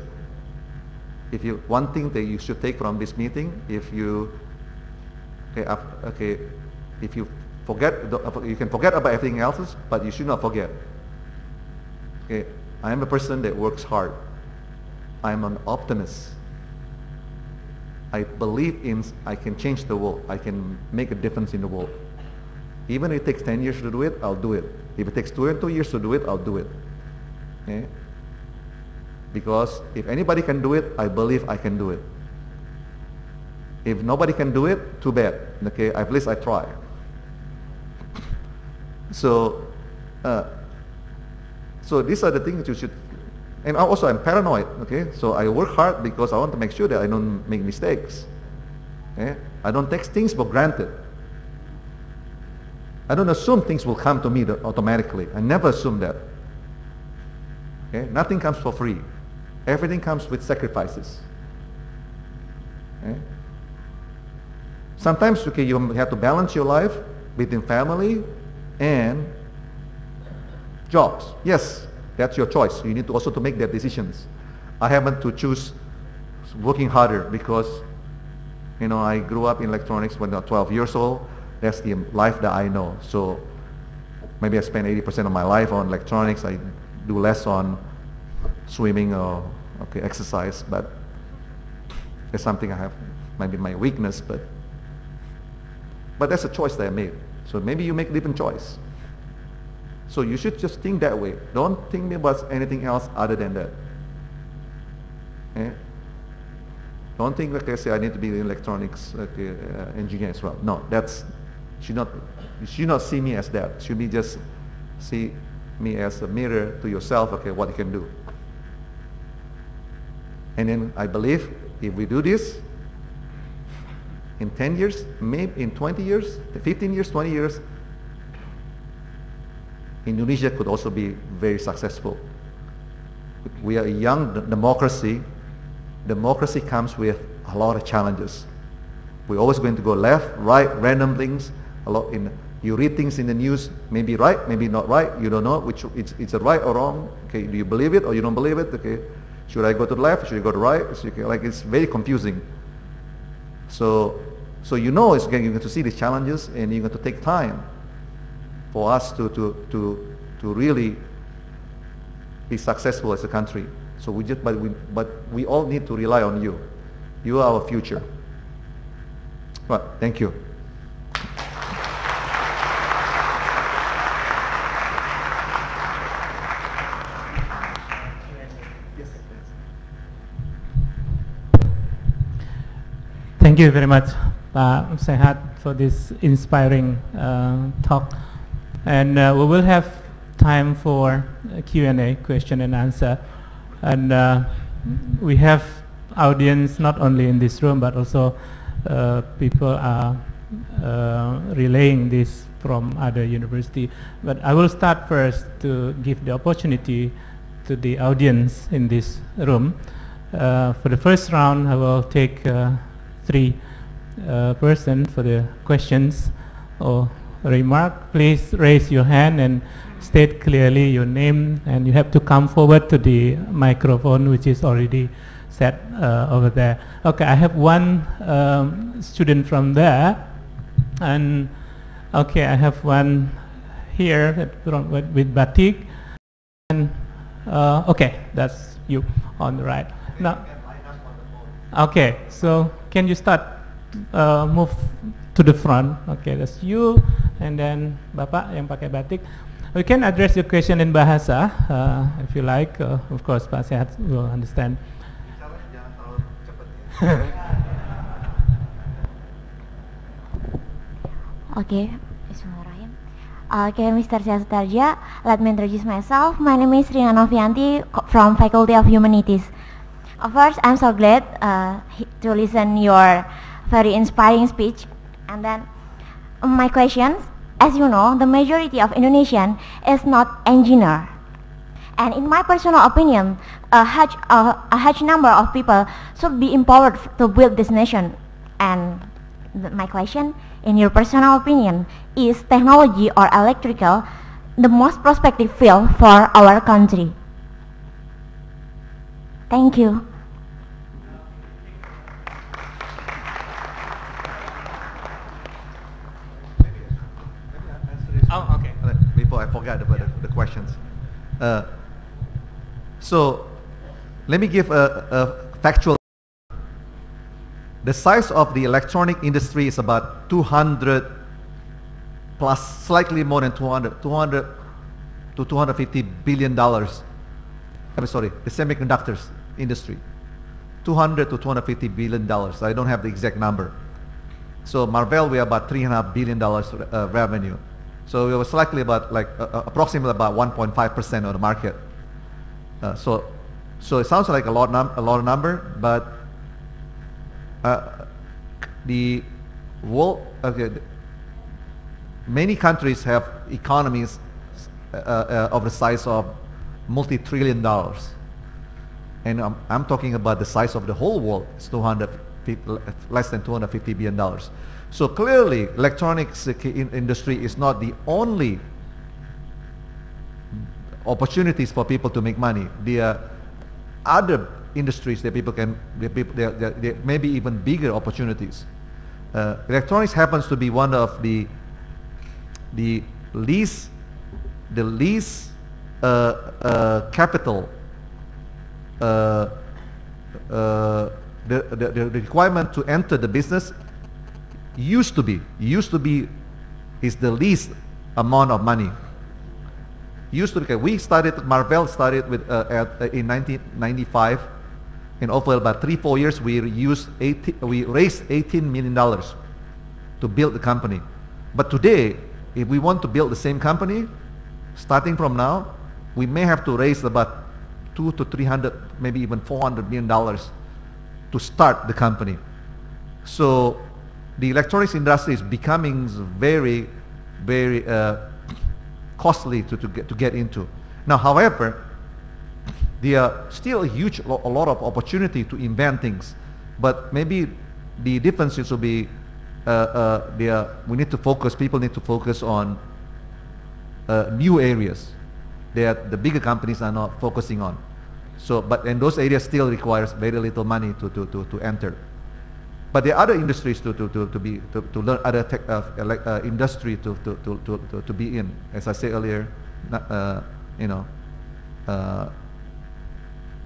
if you, one thing that you should take from this meeting, if you, okay, if you forget, you can forget about everything else, but you should not forget. Okay, I am a person that works hard. I am an optimist. I believe I can change the world. I can make a difference in the world. Even if it takes 10 years to do it, I'll do it. If it takes 2 years to do it, I'll do it. Okay? Because if anybody can do it, I believe I can do it. If nobody can do it, too bad. Okay, at least I try. So these are the things you should, and also I'm paranoid, okay? So I work hard because I want to make sure that I don't make mistakes. Okay? I don't take things for granted. I don't assume things will come to me automatically. I never assume that. Okay? Nothing comes for free. Everything comes with sacrifices. Okay? Sometimes, okay, you have to balance your life between family and jobs. Yes, that's your choice. You need to also to make that decisions. I happen to choose working harder because, you know, I grew up in electronics when I was 12 years old. That's the life that I know. So maybe I spend 80% of my life on electronics. I do less on swimming or exercise, but it's something I have, maybe my weakness, but that's a choice that I made. So maybe you make a different choice. So you should just think that way. Don't think about anything else other than that. Okay? Don't think, like I say, I need to be an electronics engineer as well. No, you should not see me as that. You should be just see me as a mirror to yourself, okay, what you can do. And then I believe if we do this, in 10 years, maybe in 20 years, 15 years, 20 years, Indonesia could also be very successful. We are a young democracy. Democracy comes with a lot of challenges. We're always going to go left, right, random things. You read things in the news, maybe right, maybe not right. You don't know which it's a right or wrong. Okay, do you believe it or you don't believe it? Okay, should I go to the left? Should I go to the right? Like it's very confusing. So you know you're going to see these challenges, and you're going to take time for us to really be successful as a country. So but we all need to rely on you. You are our future. Well, thank you. Thank you very much, Pak Sehat, for this inspiring talk. And we will have time for Q&A, question and answer. And we have audience not only in this room, but also people are relaying this from other university. But I will start first to give the opportunity to the audience in this room. For the first round, I will take 3 persons for the questions or remark. Please raise your hand and state clearly your name, and you have to come forward to the microphone, which is already set over there. Okay, I have one student from there, and okay, I have one here with batik, and okay, that's you on the right. Now, okay, so can you start move to the front? Okay, that's you, and then Bapak yang pakai batik. We can address your question in bahasa if you like. Of course, Pak Sehat will understand. Okay, Bismillahirrahmanirrahim. Okay, Mr. Sehat Sutardja, let me introduce myself. My name is Rina Novianti from Faculty of Humanities. First, I'm so glad to listen your very inspiring speech. And then my questions, as you know, the majority of Indonesian is not engineer. And in my personal opinion, a huge number of people should be empowered to build this nation. And my question, in your personal opinion, is technology or electrical the most prospective field for our country? Thank you. Oh, okay. Before I forget about the questions. So, let me give a factual. The size of the electronic industry is about 200 plus, slightly more than 200 to 250 billion dollars. I'm sorry, the semiconductors industry, 200 to 250 billion dollars. I don't have the exact number. So Marvell, we are about $3.5 billion revenue. So we were slightly about approximately about 1.5% of the market. So it sounds like a lot of number, but the world, many countries have economies of the size of multi-trillion dollars, and I'm talking about the size of the whole world. It's less than 250 billion dollars. So clearly, electronics industry is not the only opportunities for people to make money. There are other industries that people can, there may be even bigger opportunities. Electronics happens to be one of the least capital, the requirement to enter the business used to be is the least amount of money. Used to be, we started, Marvell started with in 1995, and over about 3-4 years we raised $18 million to build the company. But today, if we want to build the same company, starting from now, we may have to raise about 200 to 300, maybe even $400 million to start the company. So the electronics industry is becoming very, very costly to get into. Now, however, there are still a lot of opportunity to invent things, but maybe the differences will be we need to focus. People need to focus on new areas that the bigger companies are not focusing on. So, and those areas still requires very little money to enter. But there are other industries to learn, other tech, industry to be in. As I said earlier,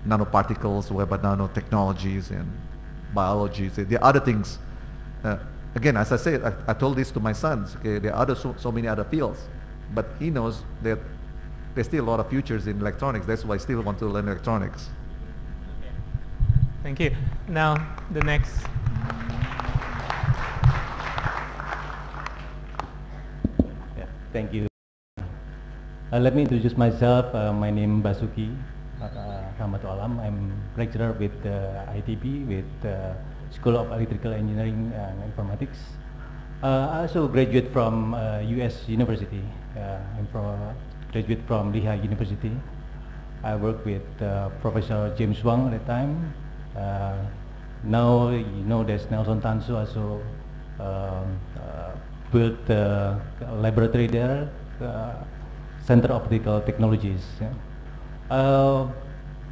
nanoparticles, web nanotechnologies, and biologies. There are other things. Again, as I said, I told this to my sons. Okay, there are other so many other fields, but he knows that there's still a lot of futures in electronics. That's why I still want to learn electronics. Thank you. Now the next. Yeah, thank you. Let me introduce myself. My name is Basuki Rahmatul Alam. I'm lecturer with ITB with School of Electrical Engineering and Informatics. I also graduate from U.S. University. I'm graduate from Lehigh University. I work with Professor James Wang at the time. Now you know there's Nelson Tansu also built a laboratory there, Center of Optical Technologies. Yeah.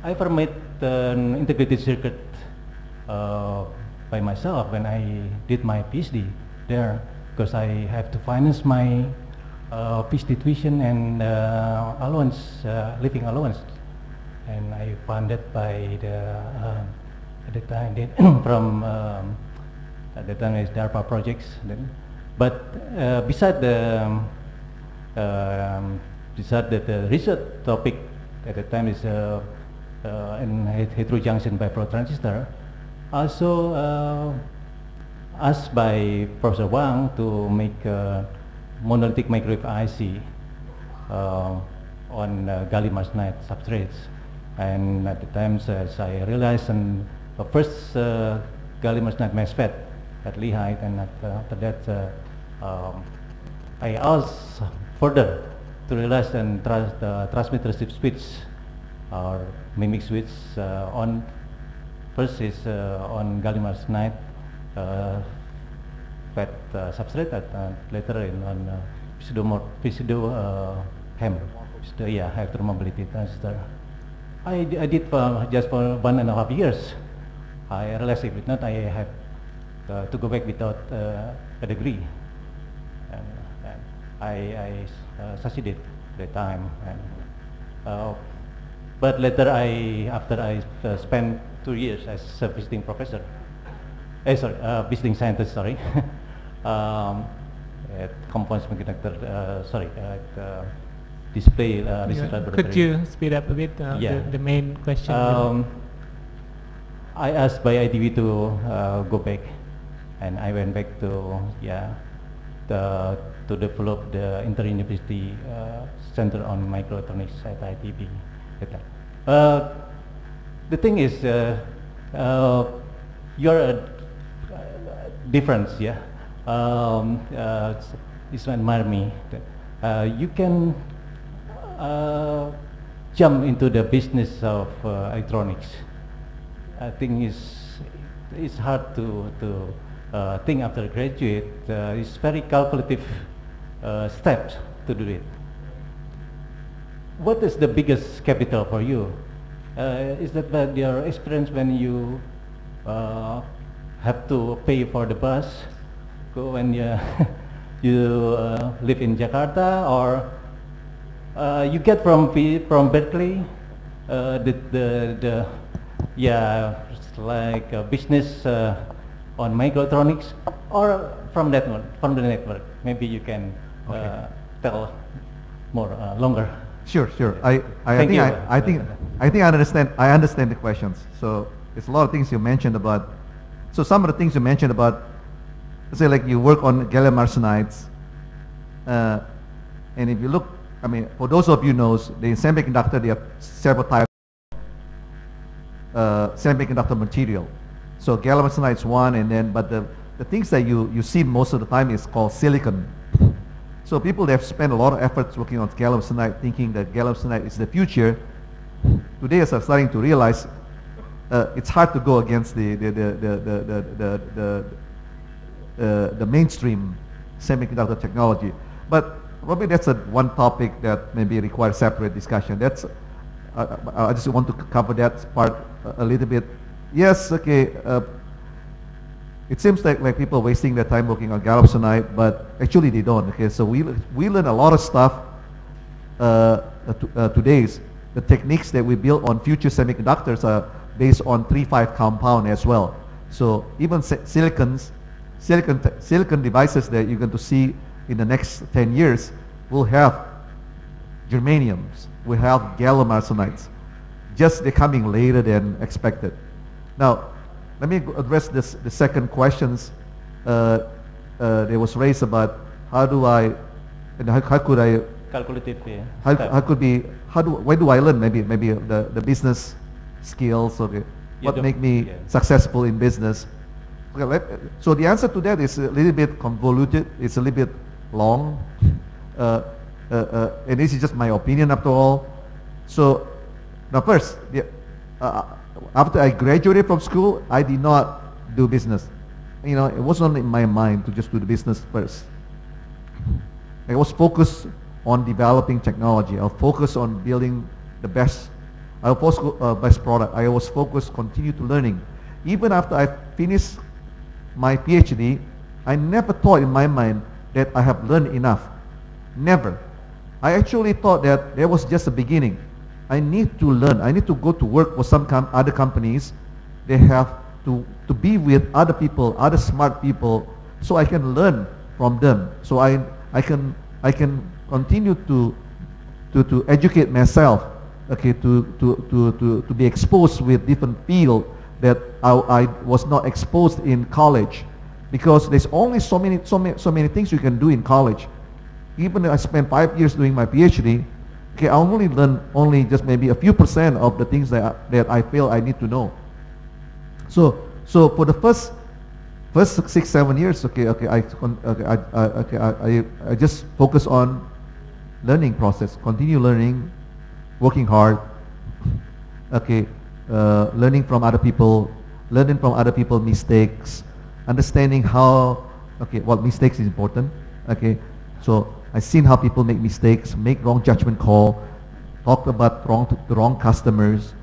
I first made an integrated circuit by myself when I did my PhD there, because I have to finance my PhD tuition and allowance, living allowance, and I funded by the at the time from at the time it's DARPA projects. Then, but beside the research topic at the time is in heterojunction bipolar transistor, also asked by Professor Wang to make a monolithic microwave IC on gallium arsenide substrates. And at the time, as I realized, and the first gallium arsenide MOSFET at Lehigh, and after that, I asked further to realize and transmit receive switch or mimic switch on first is on gallium arsenide FET substrate, later on pseudo HEM, electromobility transistor. I did just for 1.5 years. I realized if not, I have to go back without a degree, and I succeeded at the time. And, but later, after I spent 2 years as a visiting professor, visiting scientist, sorry, at Compound Semiconductor, at display research laboratory. Could you speed up a bit the main question? I asked by IDV to go back, and I went back to to develop the inter-university center on microelectronics at ITB. The thing is, you're a difference, yeah. It's admire me. You can jump into the business of electronics. I think it's hard to think after graduate. It's very calculative steps to do it. What is the biggest capital for you? Is that your experience when you have to pay for the bus, go when you live in Jakarta, or you get from Berkeley it's like a business on microelectronics, or from the network. Maybe you can tell more longer. Sure. I think I understand the questions. So it's a lot of things you mentioned about. So some of the things you mentioned about, say like you work on gallium arsenides, and if you look, I mean, for those of you knows, the semiconductor, there are several types of semiconductor material. So gallium arsenide is one, and then, but the things that you see most of the time is called silicon. So people have spent a lot of efforts working on gallium arsenide, thinking that gallium arsenide is the future. Today, as I'm starting to realize, it's hard to go against the mainstream semiconductor technology. But probably that's one topic that maybe requires separate discussion. That's I just want to cover that part a little bit. Yes, okay. It seems like people are wasting their time working on gallium arsenide, but actually they don't. Okay, so we learn a lot of stuff today. The techniques that we build on future semiconductors are based on 3,5 compound as well. So even silicon devices that you're going to see in the next 10 years will have germaniums, will have gallium arsenides. Just they're coming later than expected. Now, let me address the second questions that was raised about how do I, and how could I, calculative, yeah. Why do I learn maybe the business skills, or what make me successful in business? So the answer to that is a little bit convoluted. It's a little bit long. And this is just my opinion after all. So now first, after I graduated from school, I did not do business. You know, it wasn't in my mind to just do the business first. I was focused on developing technology. I was focused on building the best, best product. I was focused, continue to learning. Even after I finished my PhD, I never thought in my mind that I have learned enough. Never. I actually thought that there was just a beginning. I need to learn. I need to go to work for some other companies. They have to be with other people, other smart people, so I can learn from them. So I can continue to educate myself, okay, to be exposed with different field that I was not exposed in college, because there's only so many things you can do in college. Even though I spent 5 years doing my PhD, okay, I only learned just maybe a few % of the things that I feel I need to know. So for the first 6-7 years, I just focus on learning process, continue learning, working hard, okay, learning from other people, learning from other people's mistakes, understanding how, okay, what mistakes is important, okay. So I've seen how people make mistakes, make wrong judgment call, talk about the wrong customers,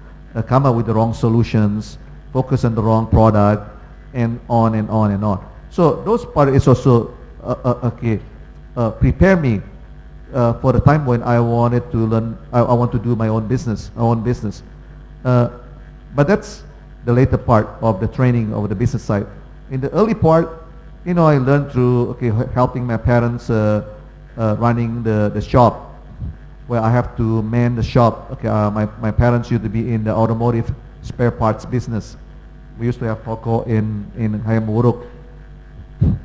come up with the wrong solutions, focus on the wrong product, and on and on and on. So those part is also prepare me for the time when I wanted to learn. I want to do my own business. But that's the later part of the training of the business side. In the early part, you know, I learned through helping my parents running the shop, where I have to man the shop. Okay, my parents used to be in the automotive spare parts business. We used to have toko in Hayamuruk,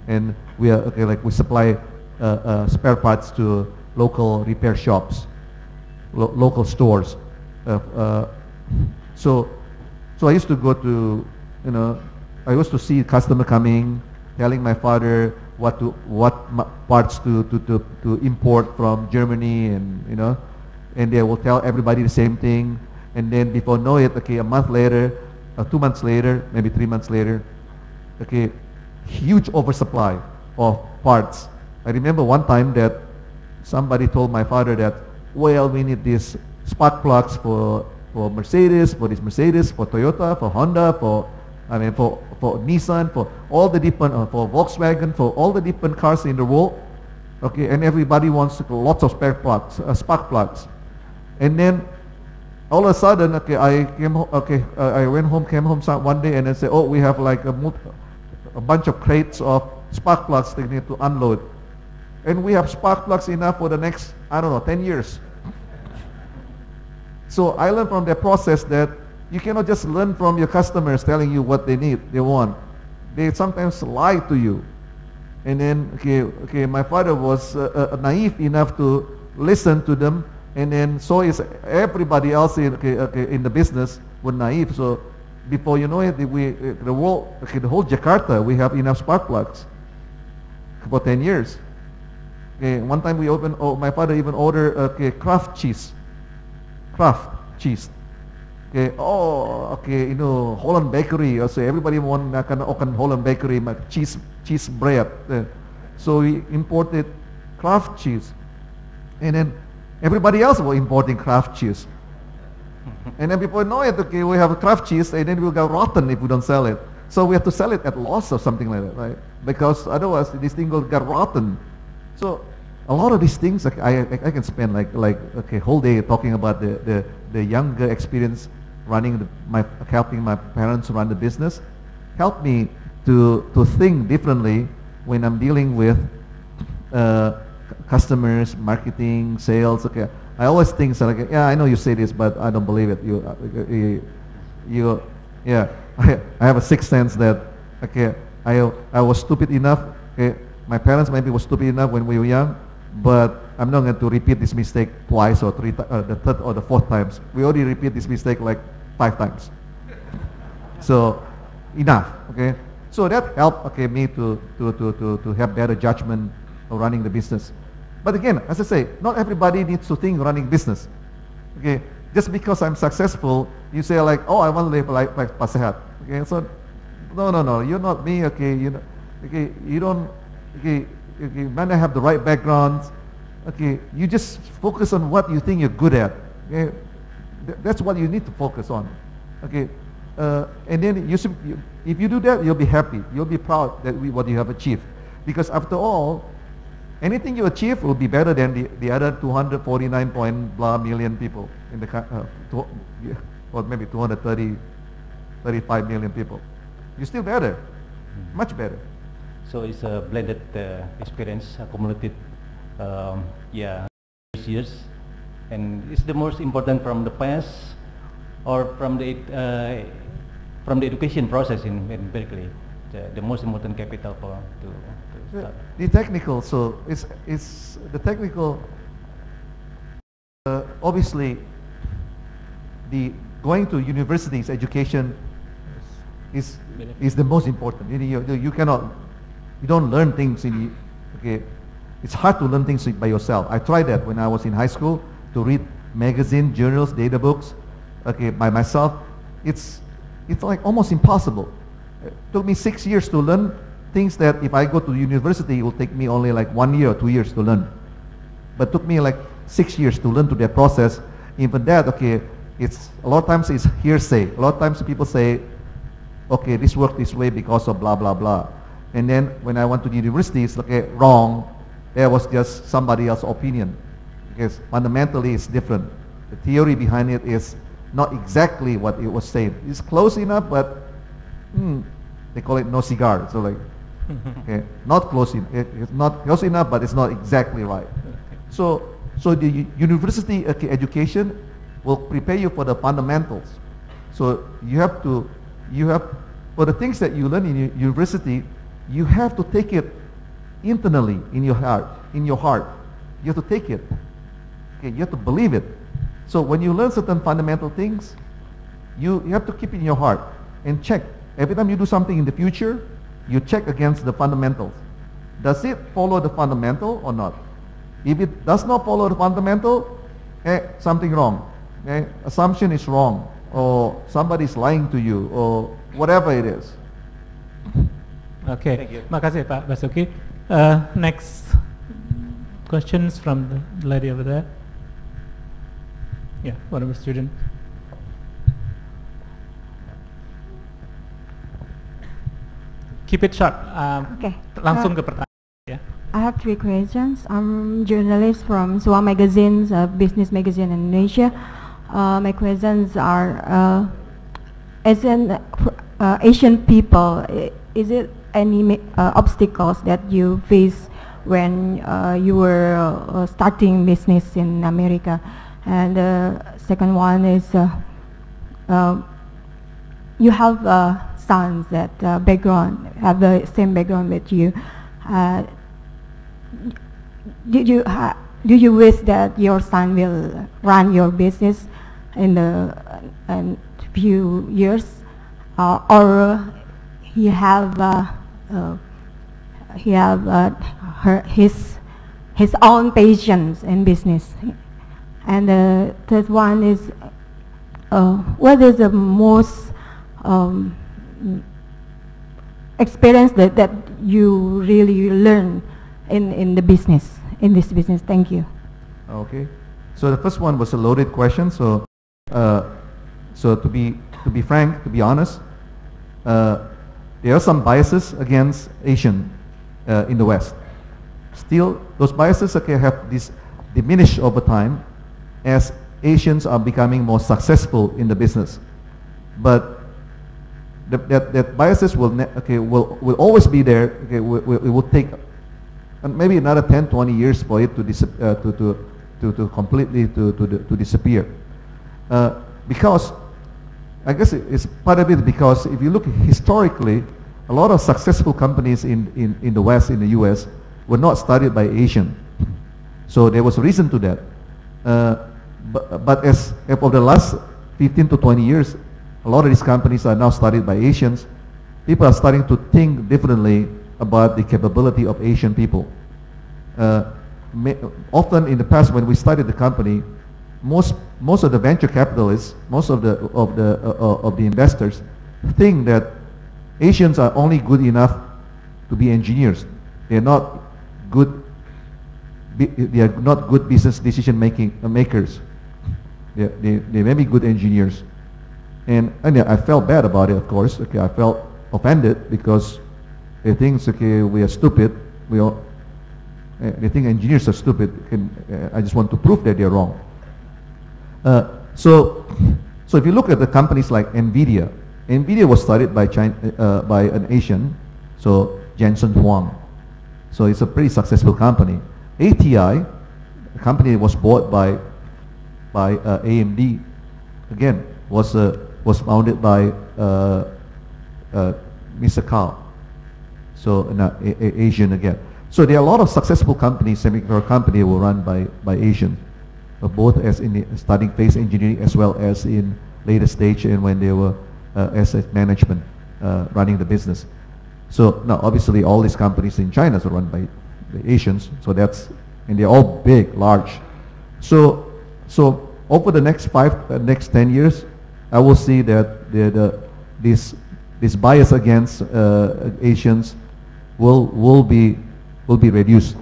and we are we supply spare parts to local repair shops, local stores. So I used to go to, you know, I used to see customer coming, telling my father what parts to import from Germany, and you know, and they will tell everybody the same thing, and then before know it, okay, a month later, 2 months later, maybe 3 months later, okay, huge oversupply of parts. I remember one time that somebody told my father that, well, we need these spark plugs for Mercedes, for Toyota, for Honda, for Nissan, for all the different, for Volkswagen, for all the different cars in the world. Okay, and everybody wants lots of spare plugs, spark plugs. And then all of a sudden, okay, I came home one day, and I said, oh, we have like a bunch of crates of spark plugs they need to unload. And we have spark plugs enough for the next, I don't know, 10 years. So I learned from that process that you cannot just learn from your customers telling you what they need, they want. They sometimes lie to you. And then, my father was naive enough to listen to them, and then so is everybody else in the business were naive. So before you know it, the whole Jakarta, we have enough spark plugs for 10 years. Okay, one time we opened, my father even ordered Kraft cheese. Okay, you know, Holland Bakery. Also, everybody want Holland Bakery, cheese bread. So we imported Kraft cheese, and then everybody else was importing Kraft cheese. And then before you know it, okay, we have a Kraft cheese, and then we'll go rotten if we don't sell it. So we have to sell it at loss or something like that, right? Because otherwise this thing will get rotten. So a lot of these things, like, I can spend whole day talking about the younger experience running helping my parents run the business. Helped me to think differently when I'm dealing with customers, marketing, sales. Okay, I always think so, like, yeah, I know you say this, but I don't believe it. I have a sixth sense that, okay, I was stupid enough. Okay, my parents maybe was stupid enough when we were young, but I'm not going to repeat this mistake twice or the third or the fourth times. We already repeat this mistake like 5 times. So enough. Okay. So that helped, okay, me to have better judgment of running the business. But again, as I say, not everybody needs to think running business. Okay, just because I'm successful, you say like, oh, I want to live like Pak Sehat. Okay, so no, you're not me. Okay, you know, okay, you don't. Okay, you might not have the right background. Okay, you just focus on what you think you're good at. Okay, that's what you need to focus on. Okay, and then if you do that, you'll be happy. You'll be proud that what you have achieved, because after all, anything you achieve will be better than the other 249 point blah million people in the or maybe 235 million people. You're still better, much better. So it's a blended experience accumulated, yeah, years, and it's the most important from the past or from the education process in Berkeley. The most important capital to start. The technical, so it's the technical. Obviously, the going to universities education is the most important. You cannot, you don't learn things in. Okay, it's hard to learn things by yourself. I tried that when I was in high school to read magazine, journals, data books. Okay, by myself, it's like almost impossible. It took me 6 years to learn things that if I go to university, it will take me only like 1 year or 2 years to learn. But it took me like 6 years to learn to that process. Even that, okay, it's a lot of times it's hearsay. A lot of times people say, okay, this worked this way because of blah, blah, blah. And then when I went to the university, it's okay, wrong. That was just somebody else's opinion. Because fundamentally it's different. The theory behind it is not exactly what it was saying. It's close enough, but they call it no cigar. So like, okay, not close enough. It's not close enough, but it's not exactly right. So the university education will prepare you for the fundamentals. So you have for the things that you learn in university, you have to take it internally in your heart. You have to take it. Okay, you have to believe it. So when you learn certain fundamental things, you have to keep it in your heart and check. Every time you do something in the future, you check against the fundamentals. Does it follow the fundamental or not? If it does not follow the fundamental, something wrong. Assumption is wrong, or somebody is lying to you, or whatever it is. Okay, Thank you. Makasih Pak Basuki. Next questions from the lady over there. Yeah, one of the students. Keep it short. Okay. Langsung ke pertanyaan. Ya. I have 3 questions. I'm journalist from SWA Magazine's business magazine in Indonesia. My questions are, as an Asian people, is it any obstacles that you face when you were starting business in America? And the second one is, you have sons that have the same background with you. Do you wish that your son will run your business in the few years, or he have his own passions in business? And the third one is, what is the most experience that you really learn in this business? Thank you. Okay. So the first one was a loaded question. So, to be frank, to be honest, there are some biases against Asian in the West. Still, those biases have this diminished over time as Asians are becoming more successful in the business. But that biases will always be there. Okay, it will take maybe another 10, 20 years for it to completely to disappear. Because I guess it's part of it, because if you look historically, a lot of successful companies in the West, in the US, were not started by Asian. So there was a reason to that. But as of the last 15 to 20 years, a lot of these companies are now started by Asians, people are starting to think differently about the capability of Asian people. Often in the past, when we started the company, most of the venture capitalists, most of the investors think that Asians are only good enough to be engineers. They are not good. They are not good business decision makers. They may be good engineers, and I felt bad about it. Of course, okay, I felt offended because they think okay we are stupid. They think engineers are stupid. And I just want to prove that they are wrong. So if you look at the companies like NVIDIA was started by by an Asian, so Jensen Huang. So it's a pretty successful company. ATI, a company that was bought by AMD, again was founded by Mr. Kao, so an Asian again. So there are a lot of successful companies, semiconductor companies were run by Asians, both as in the starting phase engineering as well as in later stage and when they were asset management running the business. So now obviously all these companies in China are run by the Asians, so and they're all big, large. So over the next 10 years, I will see that this bias against Asians will be reduced.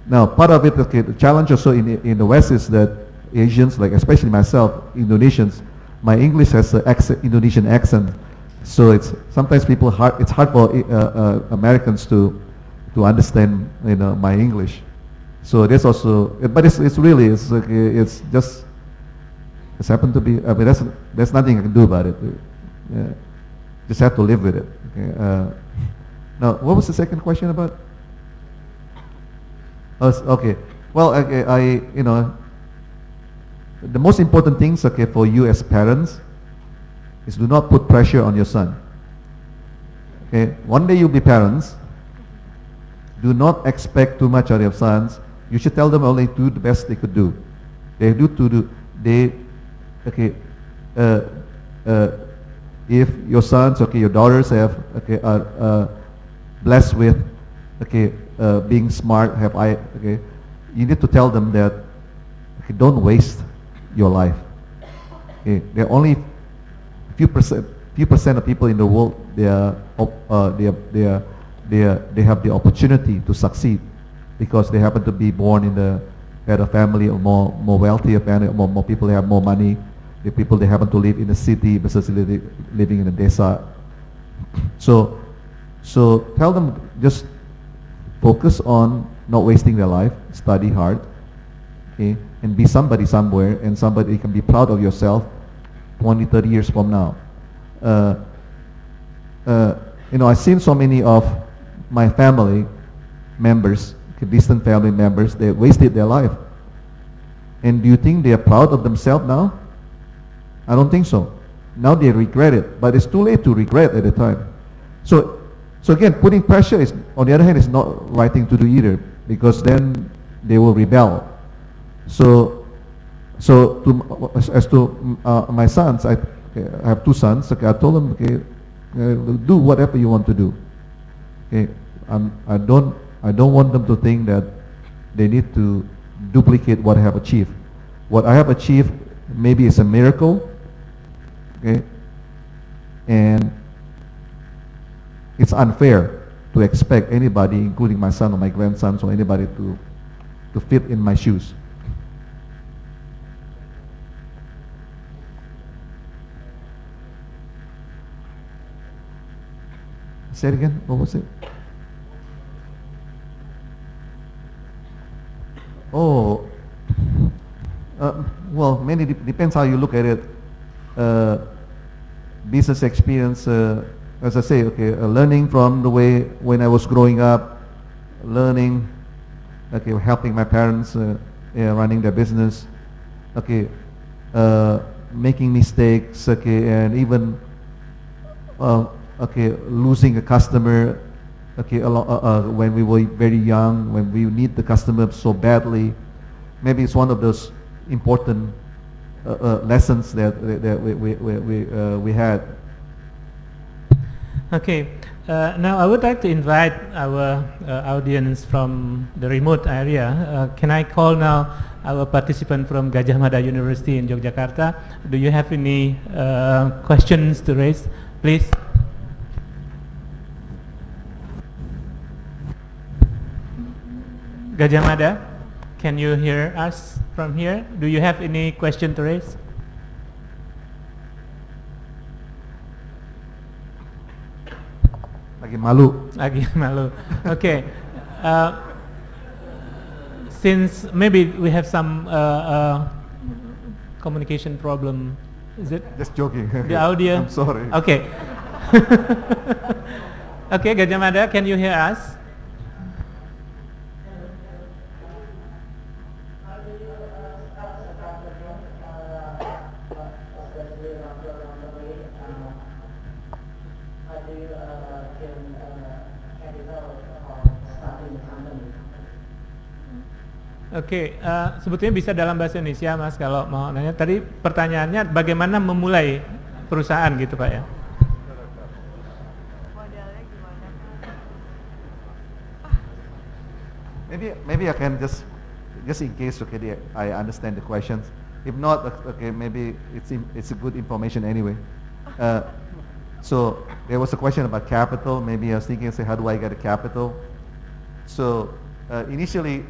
Now, part of it, okay, the challenge also in the West is that Asians, like especially myself, Indonesians, my English has an Indonesian accent, so it's sometimes it's hard for Americans to understand my English. So there's also, but it's happened to be. I mean, there's nothing I can do about it. Just have to live with it. Okay. Now, what was the second question about? Okay. Well, okay, the most important things, okay, for you as parents is do not put pressure on your son. Okay. One day you'll be parents. Do not expect too much out of your sons. You should tell them only do the best they could do. If your sons, okay, your daughters are blessed with, being smart, you need to tell them that, don't waste your life. Okay, there are only few percent of people in the world they have the opportunity to succeed because they happen to be born at a family or more wealthier family, more people that have more money. The people that happen to live in the city versus living in the desa. So tell them just focus on not wasting their life, study hard, okay, and be somebody somewhere, and somebody can be proud of yourself 20, 30 years from now. I've seen so many of my family members, distant family members, they wasted their life. And do you think they are proud of themselves now? I don't think so. Now they regret it, but it's too late to regret at the time. So again, putting pressure is, on the other hand, is not the right thing to do either, because then they will rebel. So as to my sons, I have two sons. Okay, I told them, okay, do whatever you want to do. Okay, I don't want them to think that they need to duplicate what I have achieved. What I have achieved maybe is a miracle. Okay, and it's unfair to expect anybody, including my son or my grandsons or anybody, to fit in my shoes. Say it again. What was it? Oh, well, mainly depends how you look at it. Business experience, as I say, okay, learning from the way when I was growing up, learning, okay, helping my parents running their business, okay, making mistakes, okay, and even okay, losing a customer, okay, when we were very young, when we need the customer so badly. Maybe it's one of those important lessons that we had. Okay, now I would like to invite our audience from the remote area. Can I call now our participant from Gajah Mada University in Yogyakarta? Do you have any questions to raise, please? Gajah Mada, can you hear us from here? Do you have any question to raise? Lagi malu. Lagi malu. Okay. Since maybe we have some communication problem, is it? Just joking. The audio. I'm sorry. Okay. Okay, Gajah Mada, can you hear us? Oke, sebetulnya bisa dalam bahasa Indonesia, Mas, kalau mau nanya. Tadi pertanyaannya bagaimana memulai perusahaan gitu, Pak, ya? Modalnya gimana? Maybe I can just in case, okay, I understand the questions. If not, okay, maybe it's a good information anyway. So there was a question about capital. Maybe I was thinking, say, how do I get a capital? So initially,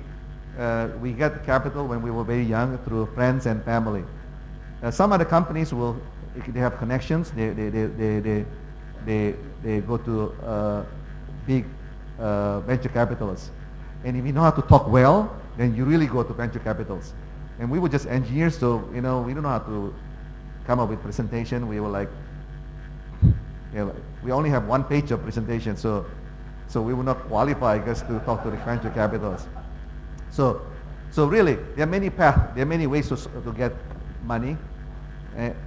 we got capital when we were very young through friends and family. Some other companies they have connections. They go to big venture capitalists, and if you know how to talk well, then you really go to venture capitals. And we were just engineers, so we don't know how to come up with presentation. We were like, we only have one page of presentation, so we were not qualified, I guess, to talk to the venture capitalists. So really, there are many paths, there are many ways to get money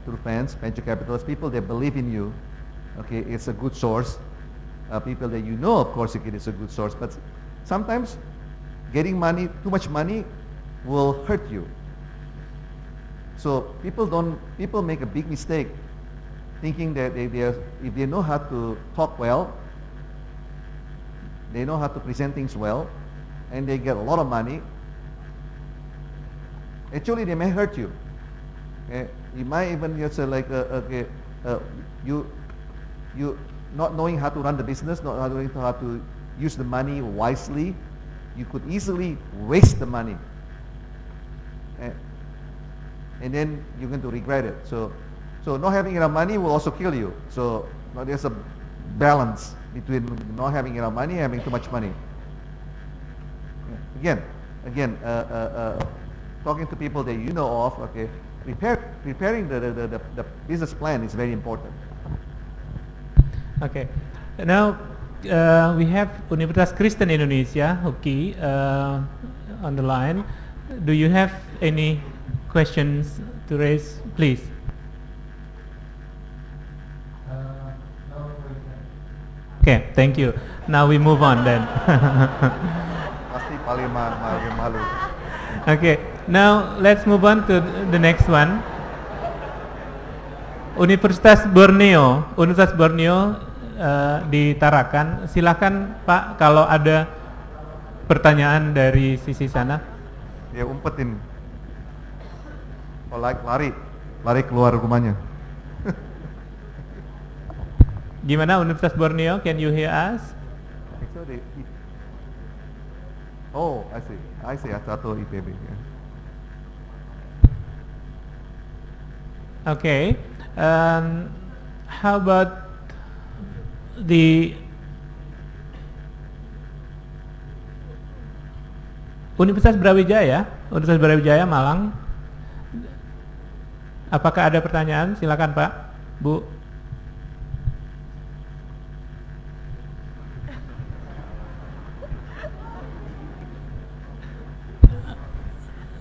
through friends, venture capitalists, people that believe in you. Okay, it's a good source. People that you know, of course, it is a good source. But sometimes getting money, too much money, will hurt you. So people make a big mistake, thinking that if they know how to talk well, they know how to present things well, and they get a lot of money, actually they may hurt you. Okay? You might even just you not knowing how to run the business, not knowing how to use the money wisely, you could easily waste the money. And then you're going to regret it. So not having enough money will also kill you. So there's a balance between not having enough money and having too much money. Again, talking to people that you know of, okay, preparing the business plan is very important. Okay, now we have Universitas Kristen Indonesia, UKI, on the line. Do you have any questions to raise, please? Okay, thank you. Now we move on then. Pasti paling malu. Okay, now let's move on to the next one. Universitas Borneo di Tarakan. Silakan Pak, kalau ada pertanyaan dari sisi sana. Dia umpetin. Oh, lari keluar rumahnya. Gimana Universitas Borneo? Can you hear us? Oh, I see. Satu IPB. Yeah. Okay. How about the Universitas Brawijaya Malang? Apakah ada pertanyaan? Silakan Pak, Bu.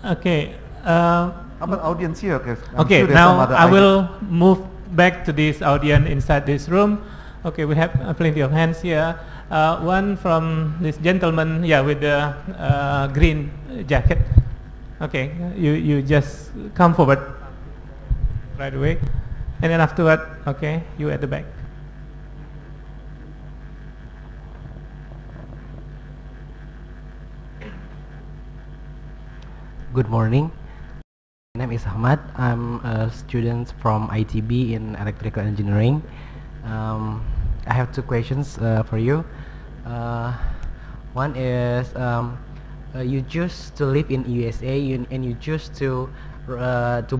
Okay. How about audience here? Okay, sure now I will move back to this audience inside this room. Okay, we have plenty of hands here. One from this gentleman, with the green jacket. Okay, you just come forward right away, and then afterward, okay, you at the back. Good morning. My name is Ahmad. I'm a student from ITB in electrical engineering. I have two questions for you. One is you choose to live in USA and you choose to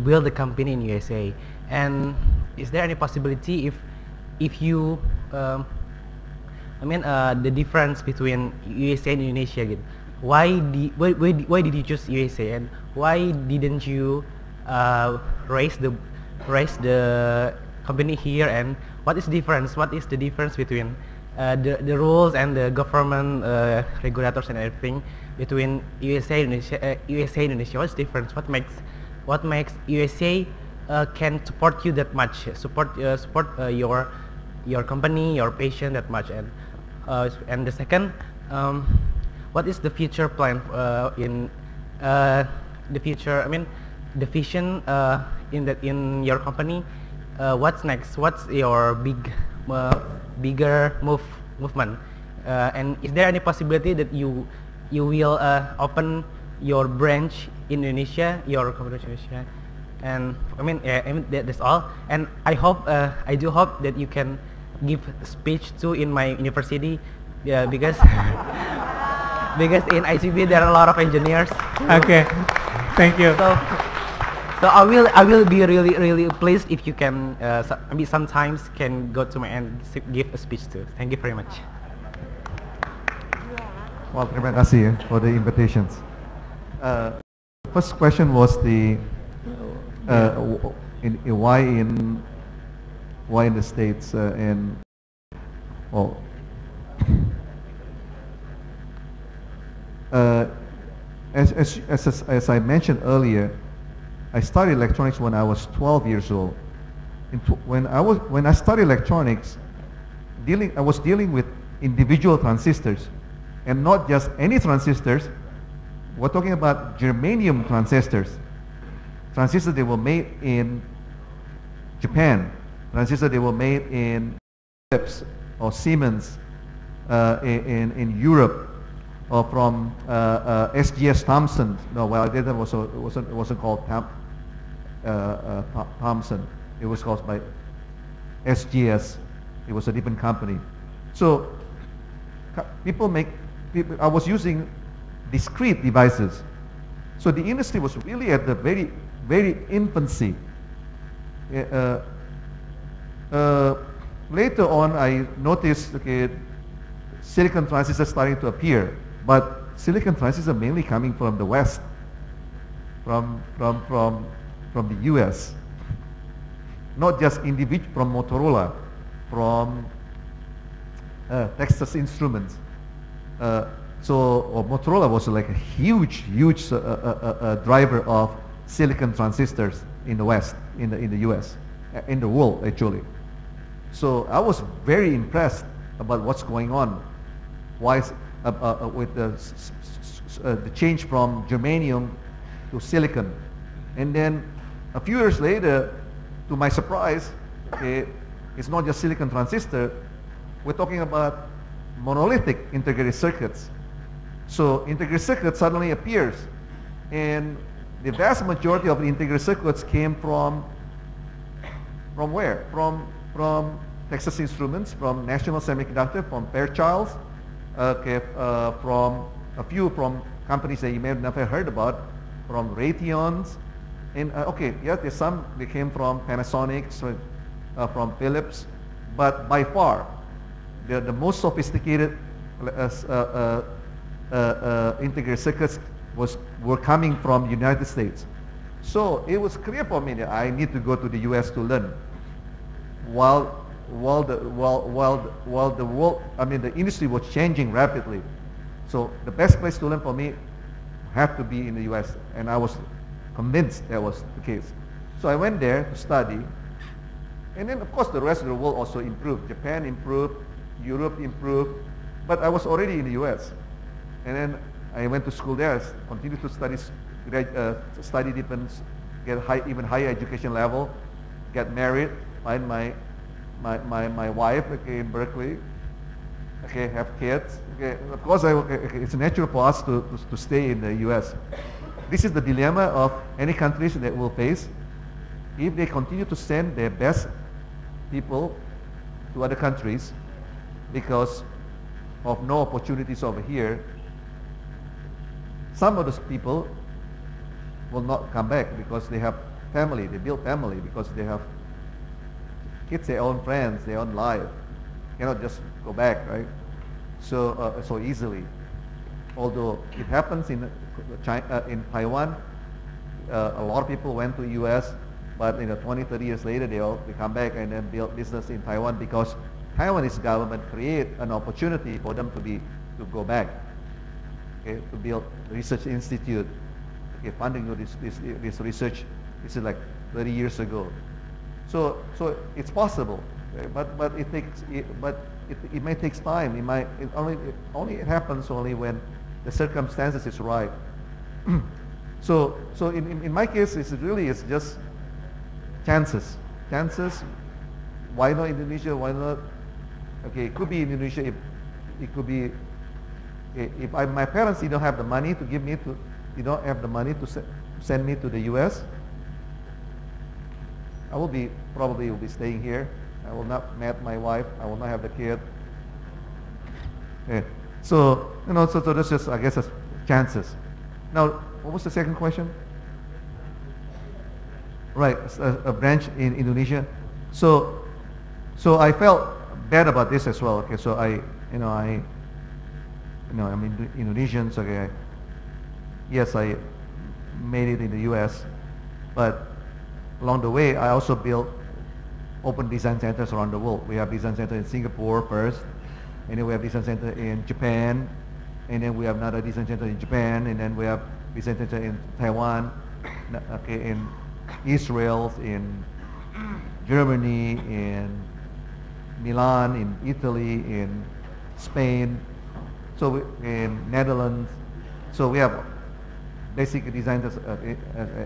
build a company in USA. And is there any possibility if you the difference between USA and Indonesia again? Why did you choose USA, and why didn't you raise the company here? And what is the difference? What is the difference between the rules and the government regulators and everything between USA and Indonesia? What's the difference? What makes USA can support you that much? Support your company, your patient that much? And the second, what is the future plan in the future? I mean, the vision in your company. What's next? What's your bigger movement? And is there any possibility that you will open your branch in Indonesia, your company in Indonesia? And that's all. And I do hope that you can give a speech too in my university, because because in ICB there are a lot of engineers. Okay, thank you. So I will be really pleased if you can sometimes can go to my and give a speech too. Thank you very much. Well, terima kasih for the invitations. First question was the why in the States and well. As I mentioned earlier, I studied electronics when I was 12 years old. When I studied electronics, I was dealing with individual transistors, and not just any transistors. We're talking about germanium transistors. Transistors that were made in Japan. Transistors that were made in Philips or Siemens in Europe, or from SGS Thomson. No, well, that wasn't called Thomson. It was called by SGS. It was a different company. So I was using discrete devices. So the industry was really at the very, very infancy. Later on, I noticed silicon transistors starting to appear, but silicon transistors are mainly coming from the West, from the US. Not just individual, from Motorola, from Texas Instruments. Motorola was like a huge driver of silicon transistors in the West, in the US, in the world actually. So I was very impressed about what's going on. Why with the change from germanium to silicon, and then a few years later, to my surprise, it's not just silicon transistor. We're talking about monolithic integrated circuits. So integrated circuit suddenly appears, and the vast majority of the integrated circuits came from where? From Texas Instruments, from National Semiconductor, from Fairchild, from a few from companies that you may have never heard about, from Raytheons, and there's some that came from Panasonic, from Philips, but by far the most sophisticated integrated circuits were coming from the United States. So it was clear for me that I need to go to the US to learn. While the world, the industry was changing rapidly. So the best place to learn for me had to be in the US, and I was convinced that was the case. So I went there to study, and then of course the rest of the world also improved. Japan improved, Europe improved, but I was already in the US. And then I went to school there, continued to study different, get even higher education level, get married, find my wife in Berkeley, have kids. Of course, it's natural for us to stay in the U.S. this is the dilemma of any countries that will face. If they continue to send their best people to other countries because of no opportunities over here, some of those people will not come back because they have family, they build family, because they have kids, their own friends, their own life. Cannot just go back, right? So so easily. Although it happens in Taiwan, a lot of people went to U.S., but 20, 30 years later they come back and then build business in Taiwan because Taiwanese government create an opportunity for them to go back, okay, to build research institute, okay, funding this research. This is like 30 years ago. So it's possible, okay? but it may take time. It only happens only when the circumstances is right. So in my case, it's just chances. Why not Indonesia? Why not? Okay, it could be Indonesia. It could be if my parents don't have the money to give me to, don't have the money to send me to the U.S. I will probably be staying here. I will not meet my wife. I will not have the kid. Okay. So so that's just, I guess, that's chances. Now, what was the second question? Right, a branch in Indonesia. So I felt bad about this as well. Okay, so I'm Indonesian. So okay, yes, I made it in the U.S., but along the way, I also built open design centers around the world. We have design center in Singapore first, and then we have design center in Japan, and then we have another design center in Japan, and then we have design center in Taiwan, okay, in Israel, in Germany, in Milan, in Italy, in Spain, so in Netherlands. So we have basic designers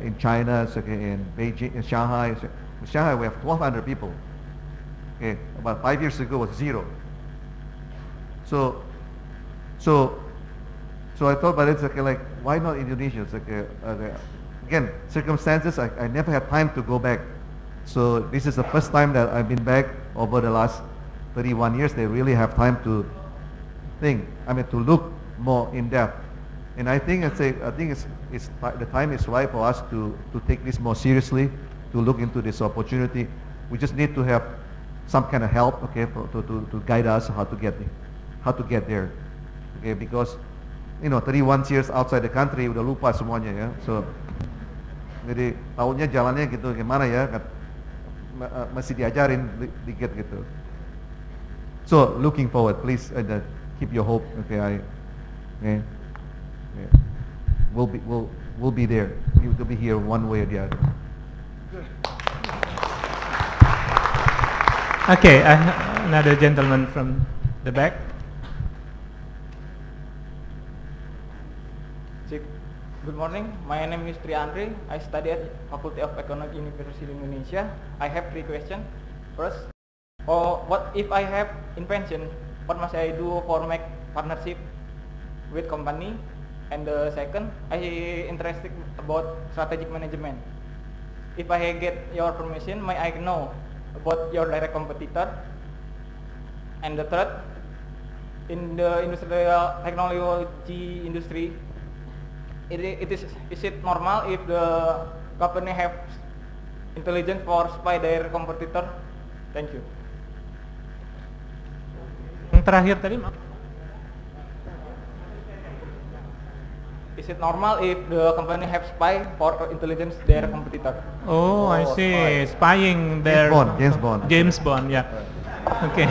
in China, so okay, in Beijing, in Shanghai. In Shanghai we have 1,200 people. Okay, about 5 years ago was 0. So I thought, but it's okay, like, why not Indonesia? It's okay, again, circumstances, I never had time to go back. So this is the first time that I've been back over the last 31 years. They really have time to think, to look more in depth. And I think the time is right for us to take this more seriously, to look into this opportunity. We just need to have some kind of help, okay, to guide us how to get there, okay, because 31 years outside the country udah lupa semuanya ya. So jadi tahunnya jalannya gitu gimana ya, masih diajarin dikit gitu. So looking forward, please keep your hope, okay. Okay. Yeah. We'll be there. You will be here one way or the other. Okay, another gentleman from the back. Good morning. My name is Triandri. I study at Faculty of Economics, University of Indonesia. I have 3 questions. First, what if I have invention? What must I do for make partnership with company? And the second, I interested about strategic management. If I get your permission, may I know about your direct competitor? And the third, in the industrial technology industry, is it normal if the company have intelligence for spy their competitor? Thank you. Yang terakhir tadi, is it normal if the company have spy for intelligence their competitor? Oh, I see. Spying their James Bond, yeah. Okay.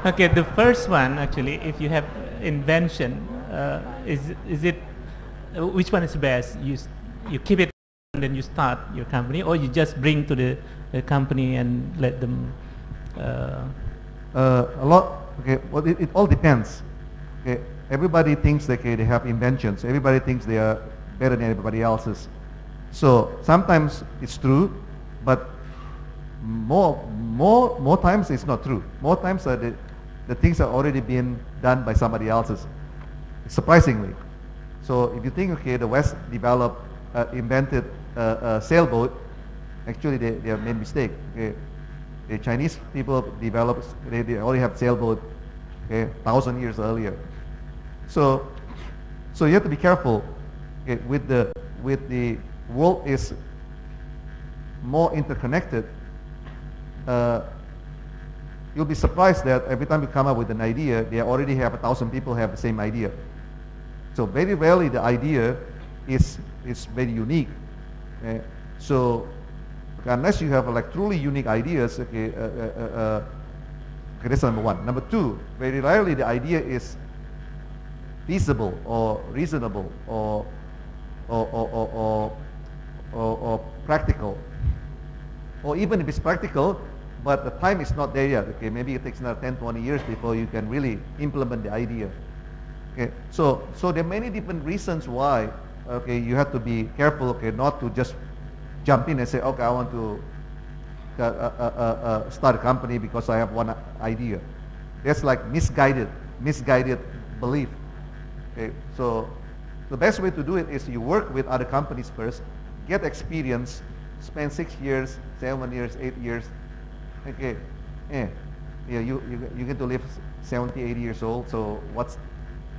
Okay, the first one actually, if you have invention, is it which one is best? You keep it and then you start your company, or you just bring to the company and let them? A lot. Okay, well, it all depends. Okay, everybody thinks that they have inventions. Everybody thinks they are better than everybody else's. So sometimes it's true, but more times it's not true. More times the things are already being done by somebody else's, surprisingly. So if you think, okay, the West developed, invented a sailboat, actually they have made mistake. Okay? The Chinese people developed, they already have sailboat, okay, 1,000 years earlier. So you have to be careful, okay, with the world is more interconnected. You'll be surprised that every time you come up with an idea, they already have 1,000 people have the same idea. So very rarely the idea is very unique. Okay? So unless you have like truly unique ideas, okay, that's number one. Number two, very rarely the idea is feasible or reasonable or practical. Or even if it's practical, but the time is not there yet. Okay, maybe it takes another 10, 20 years before you can really implement the idea. Okay, so there are many different reasons why, okay, you have to be careful, okay, not to just jump in and say, okay, I want to start a company because I have one idea. That's like misguided belief. Okay, so the best way to do it is you work with other companies first, get experience, spend 6 years, 7 years, 8 years. Okay, you get to live 70, 80 years old. So what's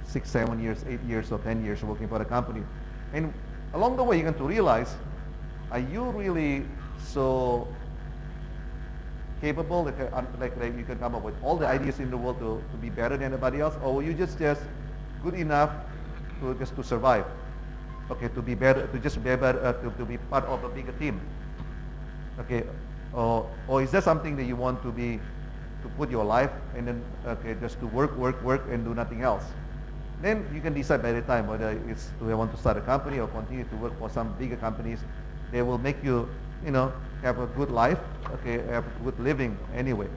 6, 7 years, 8 years, or 10 years working for the company? And along the way, you're going to realize, are you really so capable that you can come up with all the ideas in the world to be better than anybody else, or were you just good enough to survive? Okay, to be better, to just be better, to be part of a bigger team. Okay, or is that something that you want to put your life and then, okay, just to work and do nothing else? Then you can decide by the time whether it's do you want to start a company or continue to work for some bigger companies. They will make you, have a good life, okay, have a good living anyway.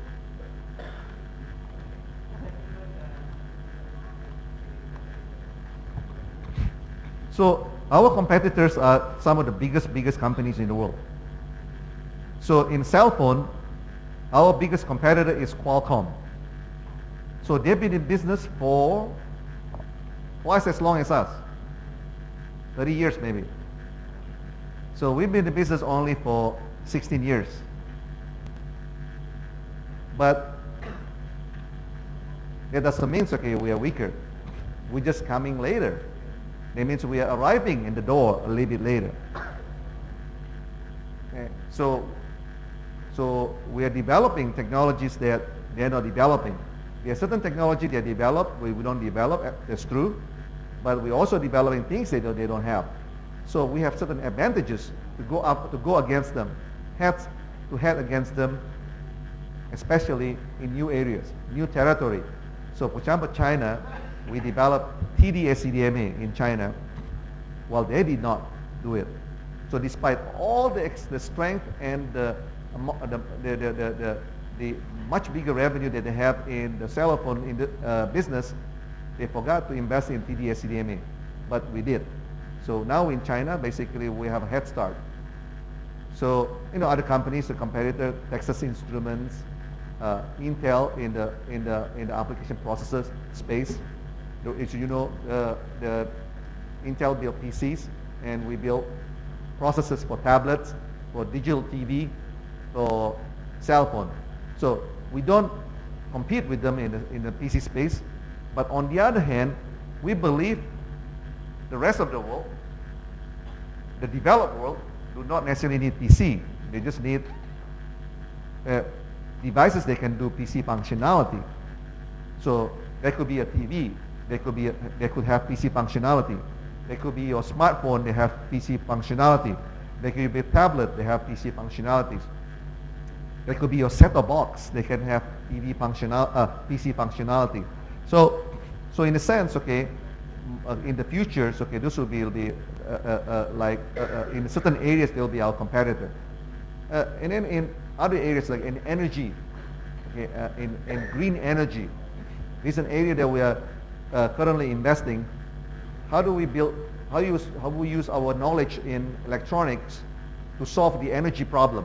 So our competitors are some of the biggest companies in the world. So in cell phone, our biggest competitor is Qualcomm. So they've been in business for twice as long as us, 30 years maybe. So we've been in business only for 16 years. But that doesn't mean, okay, we are weaker. We're just coming later. That means we are arriving in the door a little bit later. Okay. So we are developing technologies that they're not developing. There are certain technology they develop, we don't develop, that's true. But we're also developing things that they don't have. So we have certain advantages to go against them, head against them, especially in new areas, new territory. So for example, China, we developed TD-SCDMA in China, while they did not do it. So despite all the strength and the much bigger revenue that they have in the cell phone business, they forgot to invest in TD-SCDMA, but we did. So now in China, basically we have a head start. So other companies, the competitor, Texas Instruments, Intel in the application processors space. As you know, the Intel built PCs, and we built processors for tablets, for digital TV, for cell phone. So we don't compete with them in the PC space, but on the other hand, we believe the rest of the world, the developed world, do not necessarily need PC. They just need devices that can do PC functionality. So that could be a TV. They could have PC functionality. They could be your smartphone. They have PC functionality. They could be a tablet. They have PC functionalities. They could be your set-top box. They can have PC functionality. So in a sense, okay, in the future, okay, this will be in certain areas they will be our competitor, and then in other areas like in energy, okay, in green energy, this is an area that we are currently investing. How do we use our knowledge in electronics to solve the energy problem?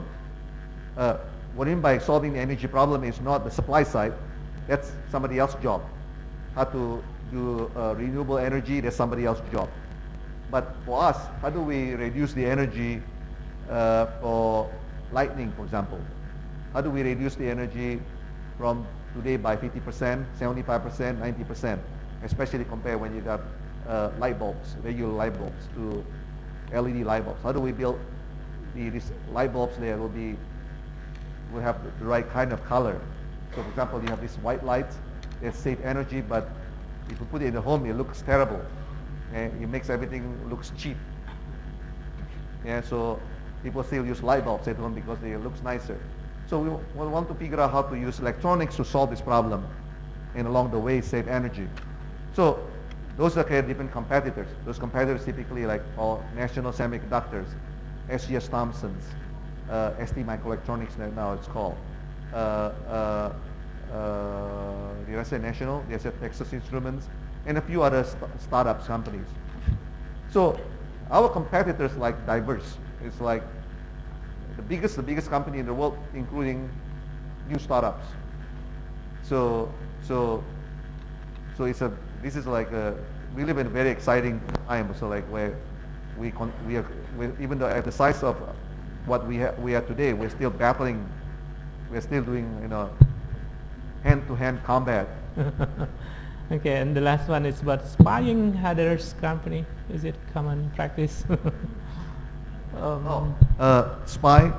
What I mean by solving the energy problem is not the supply side. That's somebody else's job. How to do renewable energy, that's somebody else's job. But for us, how do we reduce the energy for lighting, for example? How do we reduce the energy from today by 50%, 75%, 90%, especially compared when you got light bulbs, regular light bulbs to LED light bulbs? How do we build these light bulbs there will have the right kind of color? So for example, you have this white light, they save energy, but if you put it in the home, it looks terrible. And it makes everything looks cheap. Yeah, so people still use light bulbs at home because they looks nicer. So we want to figure out how to use electronics to solve this problem and along the way save energy. So those are kind of different competitors. Those competitors typically like all National Semiconductors, SGS Thompson's, ST Microelectronics now it's called. Did I say National? Did I say Texas Instruments? And a few other startups companies. So our competitors like diverse. It's like the biggest company in the world, including new startups. So this is like we live in a very exciting time. So like where we are even though at the size of what we are today, we're still battling. We're still doing hand-to-hand combat. Okay, and the last one is about spying others' company. Is it common practice? Spy.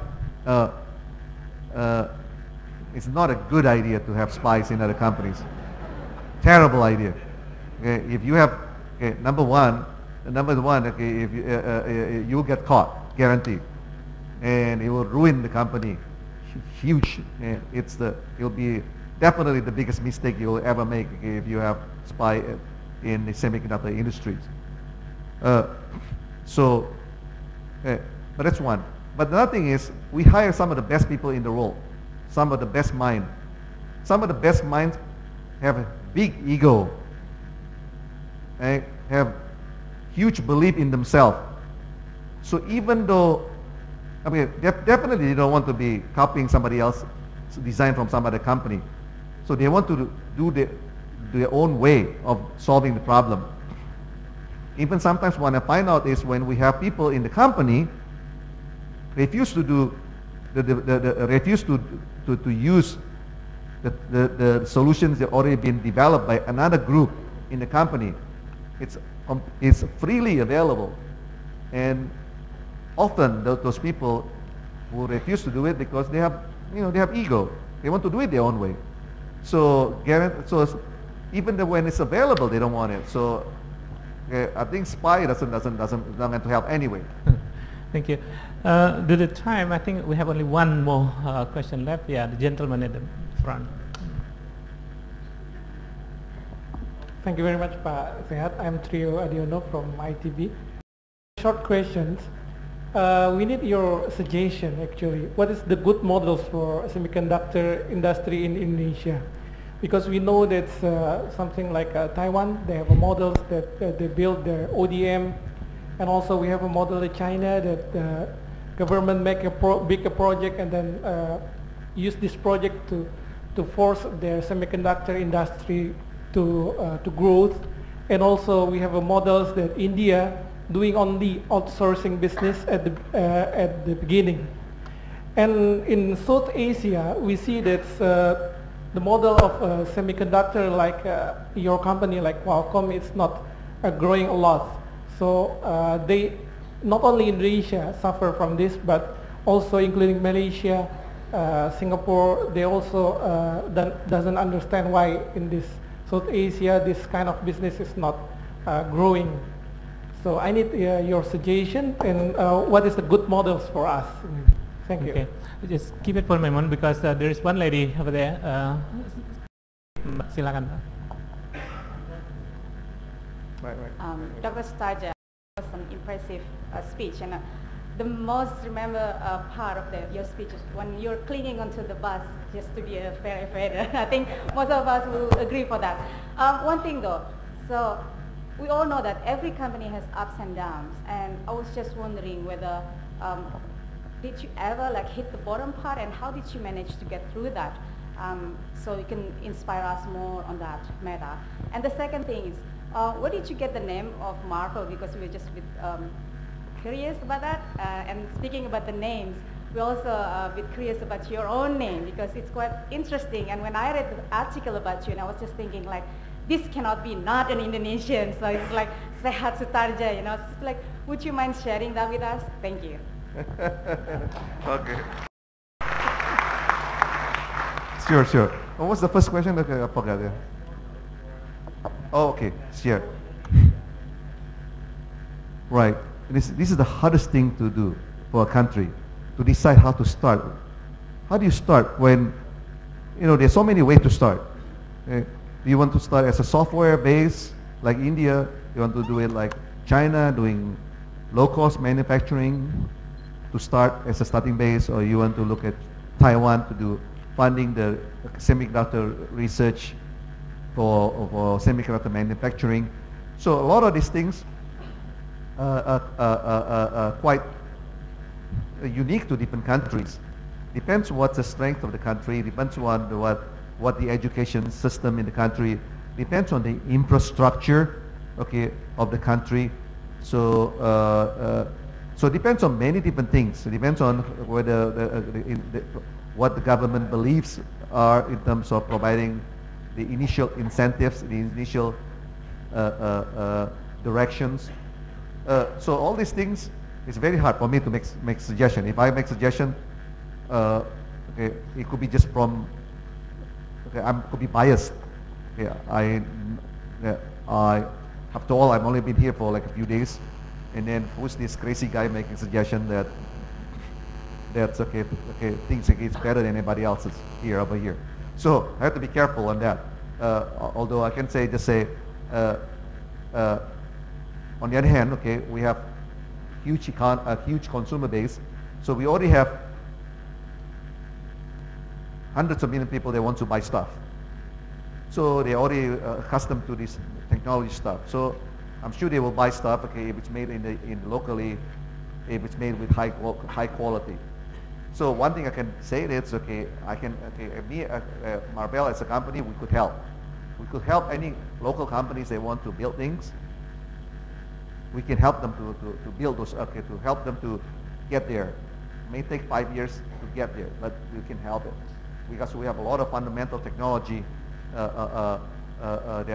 It's not a good idea to have spies in other companies. Terrible idea. Okay, if you have number one, okay, if you will get caught, guaranteed, and it will ruin the company. Huge. It'll be definitely the biggest mistake you will ever make if you have spy in the semiconductor industries. But that's one. But the other thing is, we hire some of the best people in the world, some of the best minds. Some of the best minds have a big ego, have huge belief in themselves. So even though, I mean, definitely they don't want to be copying somebody else's design from some other company. So they want to do their own way of solving the problem. Even sometimes what I find out is when we have people in the company refuse to do refuse to use the solutions that already been developed by another group in the company. It's freely available, and often those people who refuse to do it because they have ego. They want to do it their own way. So even when it's available, they don't want it. So I think spy doesn't going to help anyway. Thank you. Due to time, I think we have only one more question left. Yeah, the gentleman at the front. Thank you very much, Pak Sehat. I'm Trio Adiono from ITB. Short questions. We need your suggestion actually. What is the good models for semiconductor industry in Indonesia? Because we know that something like Taiwan, they have models that they build their ODM, and also we have a model in China that the government make a big project and then use this project to force their semiconductor industry to growth. And also we have models that India doing only outsourcing business at the beginning. And in South Asia, we see that the model of semiconductor like your company, like Qualcomm, is not growing a lot. So they, not only Indonesia suffer from this, but also including Malaysia, Singapore, they also doesn't understand why in this South Asia this kind of business is not growing. So I need your suggestion and what is the good models for us. Thank you. Okay, just keep it for a moment because there is one lady over there. Silakan. Right. Dr. Sutardja was an impressive speech, and the most remember part of your speech is when you're clinging onto the bus just to be a firefighter. I think most of us will agree for that. One thing though, so we all know that every company has ups and downs, and I was just wondering whether did you ever like hit the bottom part, and how did you manage to get through that? So you can inspire us more on that matter. And the second thing is, Where did you get the name of Marvel? Because we were just a bit curious about that. And speaking about the names, we're also a bit curious about your own name because it's quite interesting. And when I read the article about you, and I was just thinking like, this cannot be not an Indonesian. So it's like Sehat Sutardja, you know. So it's like, would you mind sharing that with us? Thank you. Okay. Sure, sure. What was the first question? Okay, I forgot. Yeah. Oh, okay. Sure. Right. This is the hardest thing to do for a country, to decide how to start. How do you start when, you know, there's so many ways to start. Do you want to start as a software base, like India? You want to do it like China, doing low-cost manufacturing to start as a starting base, or you want to look at Taiwan to do funding the semiconductor research for semiconductor manufacturing. So a lot of these things are quite unique to different countries. Depends what's the strength of the country, depends on what the education system in the country, depends on the infrastructure, okay, of the country. So so it depends on many different things. It depends on whether what the government believes are in terms of providing the initial incentives, the initial directions. So all these things, it's very hard for me to make suggestion. If I make suggestion, okay, it could be just from, okay, I could be biased. Okay, after all, I've only been here for like a few days, and then who's this crazy guy making suggestion that's okay, thinks it's better than anybody else's here over here. So I have to be careful on that. Although I can just say, on the other hand, okay, we have a huge consumer base, so we already have hundreds of million people that want to buy stuff. So they're already accustomed to this technology stuff. So I'm sure they will buy stuff, okay, if it's made locally, if it's made with high quality. So one thing I can say is, okay, me, Marvell as a company, we could help. We could help any local companies that want to build things. We can help them to build those, okay, to help them to get there. It may take 5 years to get there, but we can help it. Because we have a lot of fundamental technology that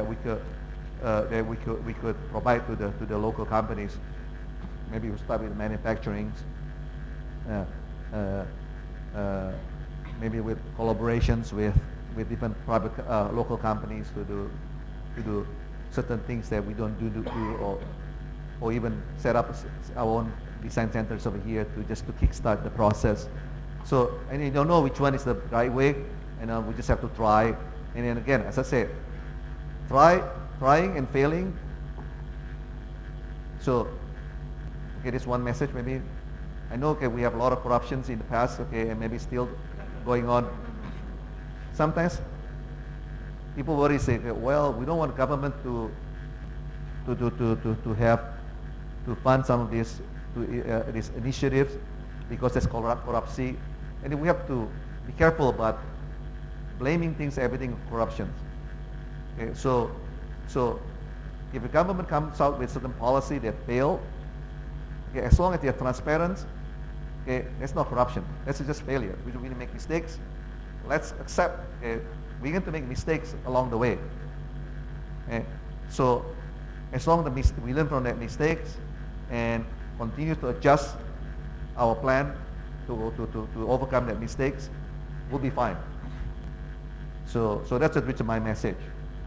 we could provide to the local companies. Maybe we start with manufacturing, maybe with collaborations with different private local companies to do certain things that we don't do or even set up our own design centers over here to kickstart the process. So, and you don't know which one is the right way, and we just have to try. And then again, as I said, trying and failing. So, okay, this one message maybe. I know, okay, we have a lot of corruptions in the past, okay, and maybe still going on. Sometimes people worry, say, well, we don't want government to fund some of these initiatives because there's corruption, and we have to be careful about blaming everything corruption. Okay, so if the government comes out with certain policy that fail, okay, as long as they're transparent, okay, there's no corruption. That's just failure. We make mistakes. Let's accept, okay, we're going to make mistakes along the way. Okay? So as long as we learn from that mistakes and continue to adjust our plan to overcome that mistakes, we'll be fine. So that's my message.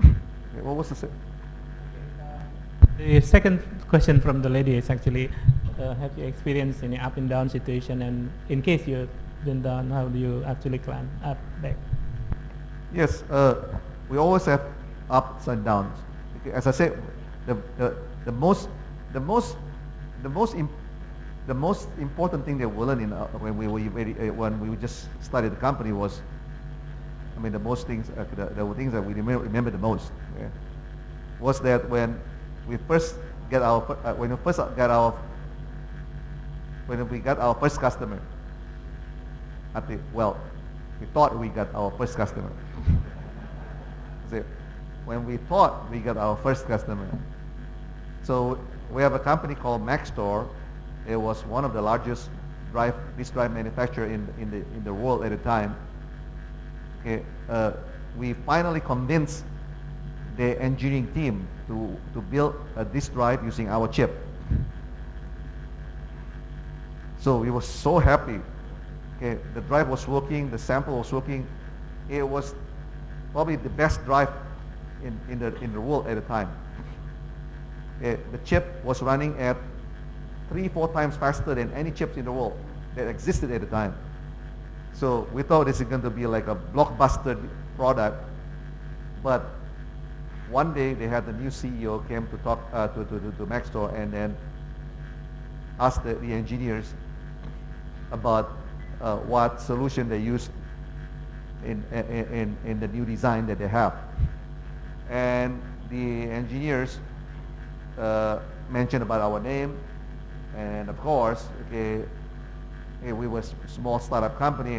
Okay, what was the second? The second question from the lady is actually, have you experienced any up and down situation, and in case you've been down, how do you actually climb up back? Yes, we always have ups and downs. Okay, as I said, the most important thing that we learned when we just started the company was, I mean, the most things, the things that we remember the most, yeah, was that when we first got our first customer. We thought we got our first customer. when we thought we got our first customer. So we have a company called Maxtor. It was one of the largest disk drive manufacturer in the world at the time. Okay, we finally convinced the engineering team to build a disk drive using our chip. So we were so happy. Okay, the drive was working, the sample was working. It was probably the best drive in the world at the time. Okay, the chip was running at 3-4 times faster than any chips in the world that existed at the time. So we thought this is going to be like a blockbuster product. But one day they had the new CEO came to talk to Maxtor and then asked the engineers about what solution they used in the new design that they have. And the engineers mentioned about our name, and of course, okay, we were a small startup company,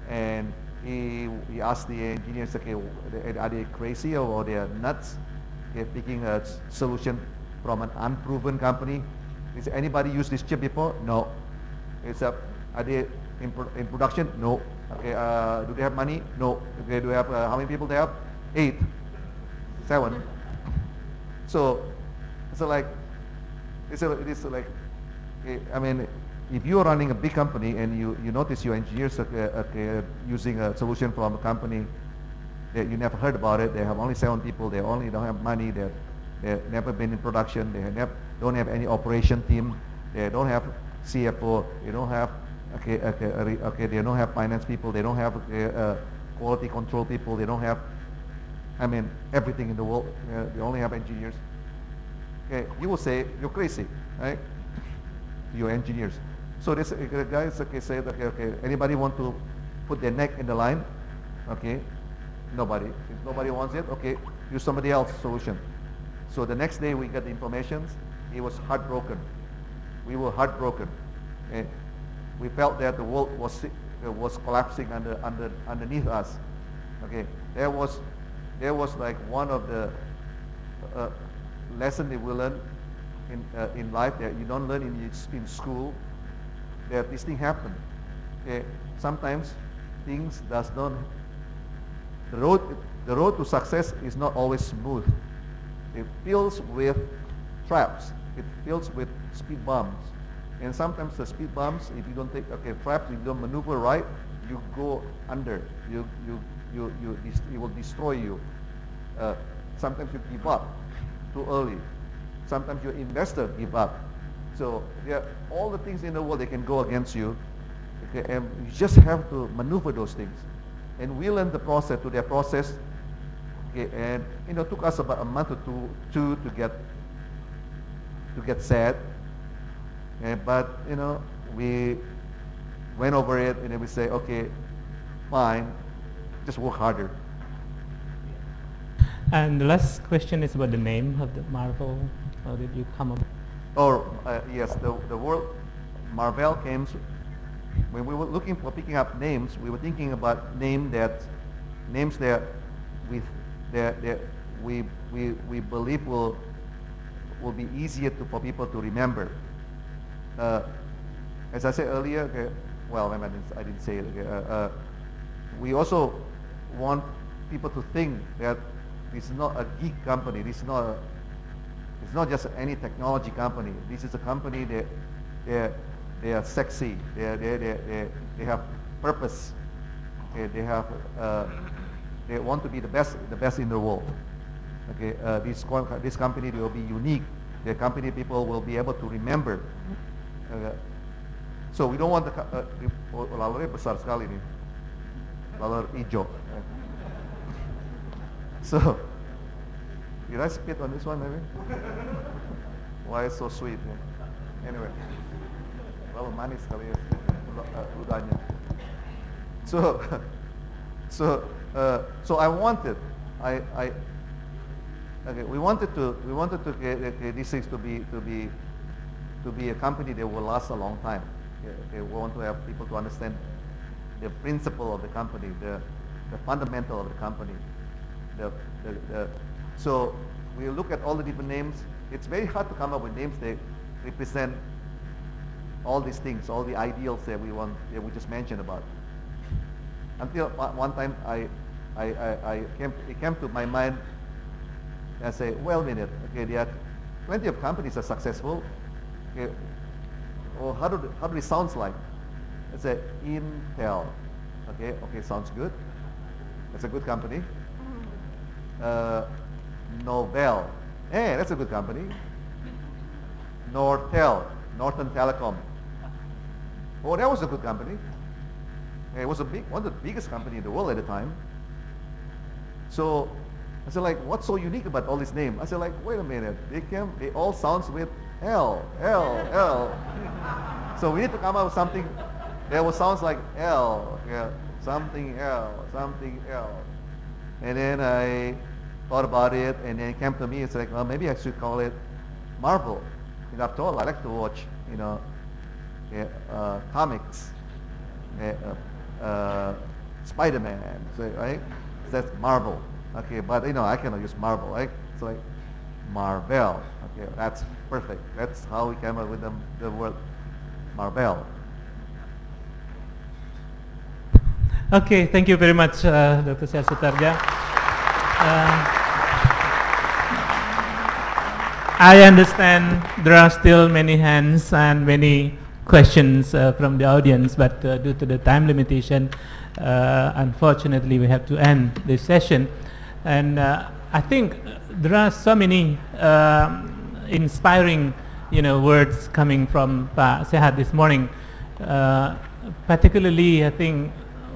and he asked the engineers, okay, are they crazy or they are nuts? Okay, picking a solution from an unproven company. Is anybody used this chip before? No. Are they in production? No. Okay, do they have money? No. Okay, do they have, how many people they have? 8, 7. So it is like, I mean, if you are running a big company and you notice your engineers are using a solution from a company that you never heard about it, they have only 7 people, they only don't have money, they've never been in production, they don't have any operation team, they don't have CFO, they don't have they don't have finance people, they don't have quality control people, they don't have, I mean, everything in the world. They only have engineers. Okay, you will say you're crazy, right? You're engineers. So this guy said, okay, anybody want to put their neck in the line? Okay, nobody. If nobody wants it, okay, use somebody else's solution. So the next day we got the information. He was heartbroken. We were heartbroken. Okay? We felt that the world was collapsing underneath us. Okay, there was like one of the lessons that we learned in life that you don't learn in school, that this thing happened. Okay, sometimes things does not. The road to success is not always smooth. It fills with traps. It fills with speed bumps. And sometimes the speed bumps, if you don't take traps, if you don't maneuver right, you go under. It will destroy you. Sometimes you give up too early. Sometimes your investor give up. So there are all the things in the world that can go against you. Okay, and you just have to maneuver those things. And we learned the process to their process. Okay, and it took us about a month or two to get sad. But we went over it and then we say, okay, fine, just work harder. And the last question is about the name of the Marvel. How did you come up? Yes, the word Marvel came when we were looking for picking up names. We were thinking about names that we believe will be easier for people to remember. As I said earlier, okay, well, I didn't say it. Okay, we also want people to think that this is not a geek company. This is not it's not just any technology company. This is a company that they are sexy. They have purpose. Okay, they want to be the best in the world. Okay, this company will be unique. The company people will be able to remember. So we don't want lalernya besar sekali nih, laler hijau. So did I spit on this one maybe? Why it's so sweet? Yeah? Anyway, lalu manis sekali ya ludahnya. So I wanted, we wanted to get these things to be a company that will last a long time. Okay, we want to have people to understand the principle of the company, the fundamental of the company. So we look at all the different names. It's very hard to come up with names that represent all these things, all the ideals that we want, that we just mentioned about. Until one time it came to my mind. I say, well, a minute. Okay, there are plenty of companies that are successful. Okay, well, how do it sounds like? I say Intel. Okay, sounds good. That's a good company. Nobel. Hey, that's a good company. Nortel, Northern Telecom. Oh, that was a good company. It was one of the biggest company in the world at the time. So I said, like, what's so unique about all these names? I said, like, wait a minute. They all sounds with L. So we need to come up with something that sounds like L. Yeah, something L. And then I thought about it, and then it came to me. It's like, well, maybe I should call it Marvel. And after all, I like to watch, comics, Spider-Man, so, right? So that's Marvel. Okay, but I cannot use Marvel, right? So like Marvel. Okay, that's perfect. That's how we came up with the word Marvel. Okay, thank you very much, Dr. Sehat Sutardja. I understand there are still many hands and many questions from the audience, but due to the time limitation, unfortunately, we have to end this session. And I think there are so many inspiring, words coming from Pak Sehat this morning. Particularly, I think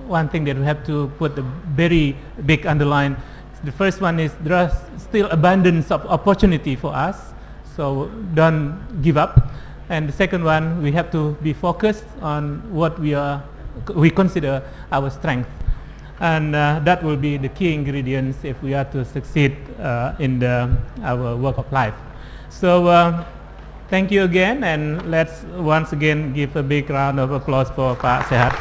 one thing that we have to put a very big underline. The first one is there are still abundance of opportunity for us, so don't give up. And the second one, we have to be focused on what we consider our strength. And that will be the key ingredients if we are to succeed in our work of life. So thank you again, and let's once again give a big round of applause for Pak Sehat.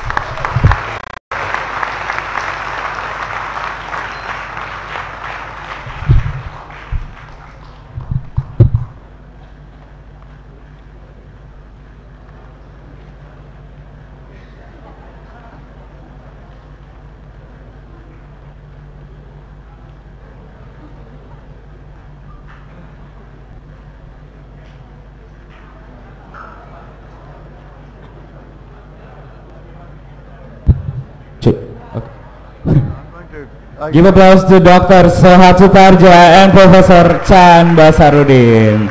Give applause to Dr. Sehat Sutardja and Professor Chan Basarudin.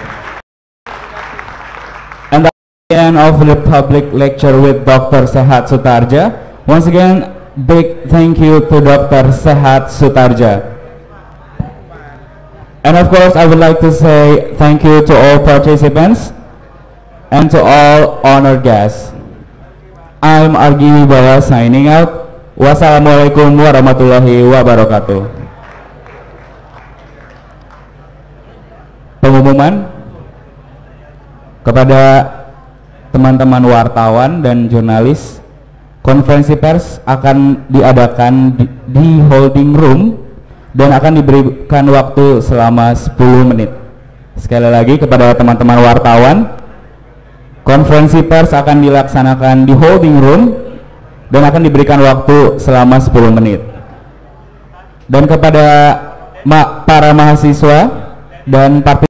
And that's the end of the public lecture with Dr. Sehat Sutardja. Once again, big thank you to Dr. Sehat Sutardja. And of course, I would like to say thank you to all participants and to all honored guests. I'm Argi Wibawa signing out. Wassalamualaikum warahmatullahi wabarakatuh. Pengumuman kepada teman-teman wartawan dan jurnalis, konferensi pers akan diadakan di holding room dan akan diberikan waktu selama 10 menit. Sekali lagi kepada teman-teman wartawan, konferensi pers akan dilaksanakan di holding room dan akan diberikan waktu selama 10 menit. Dan kepada para mahasiswa dan partisipan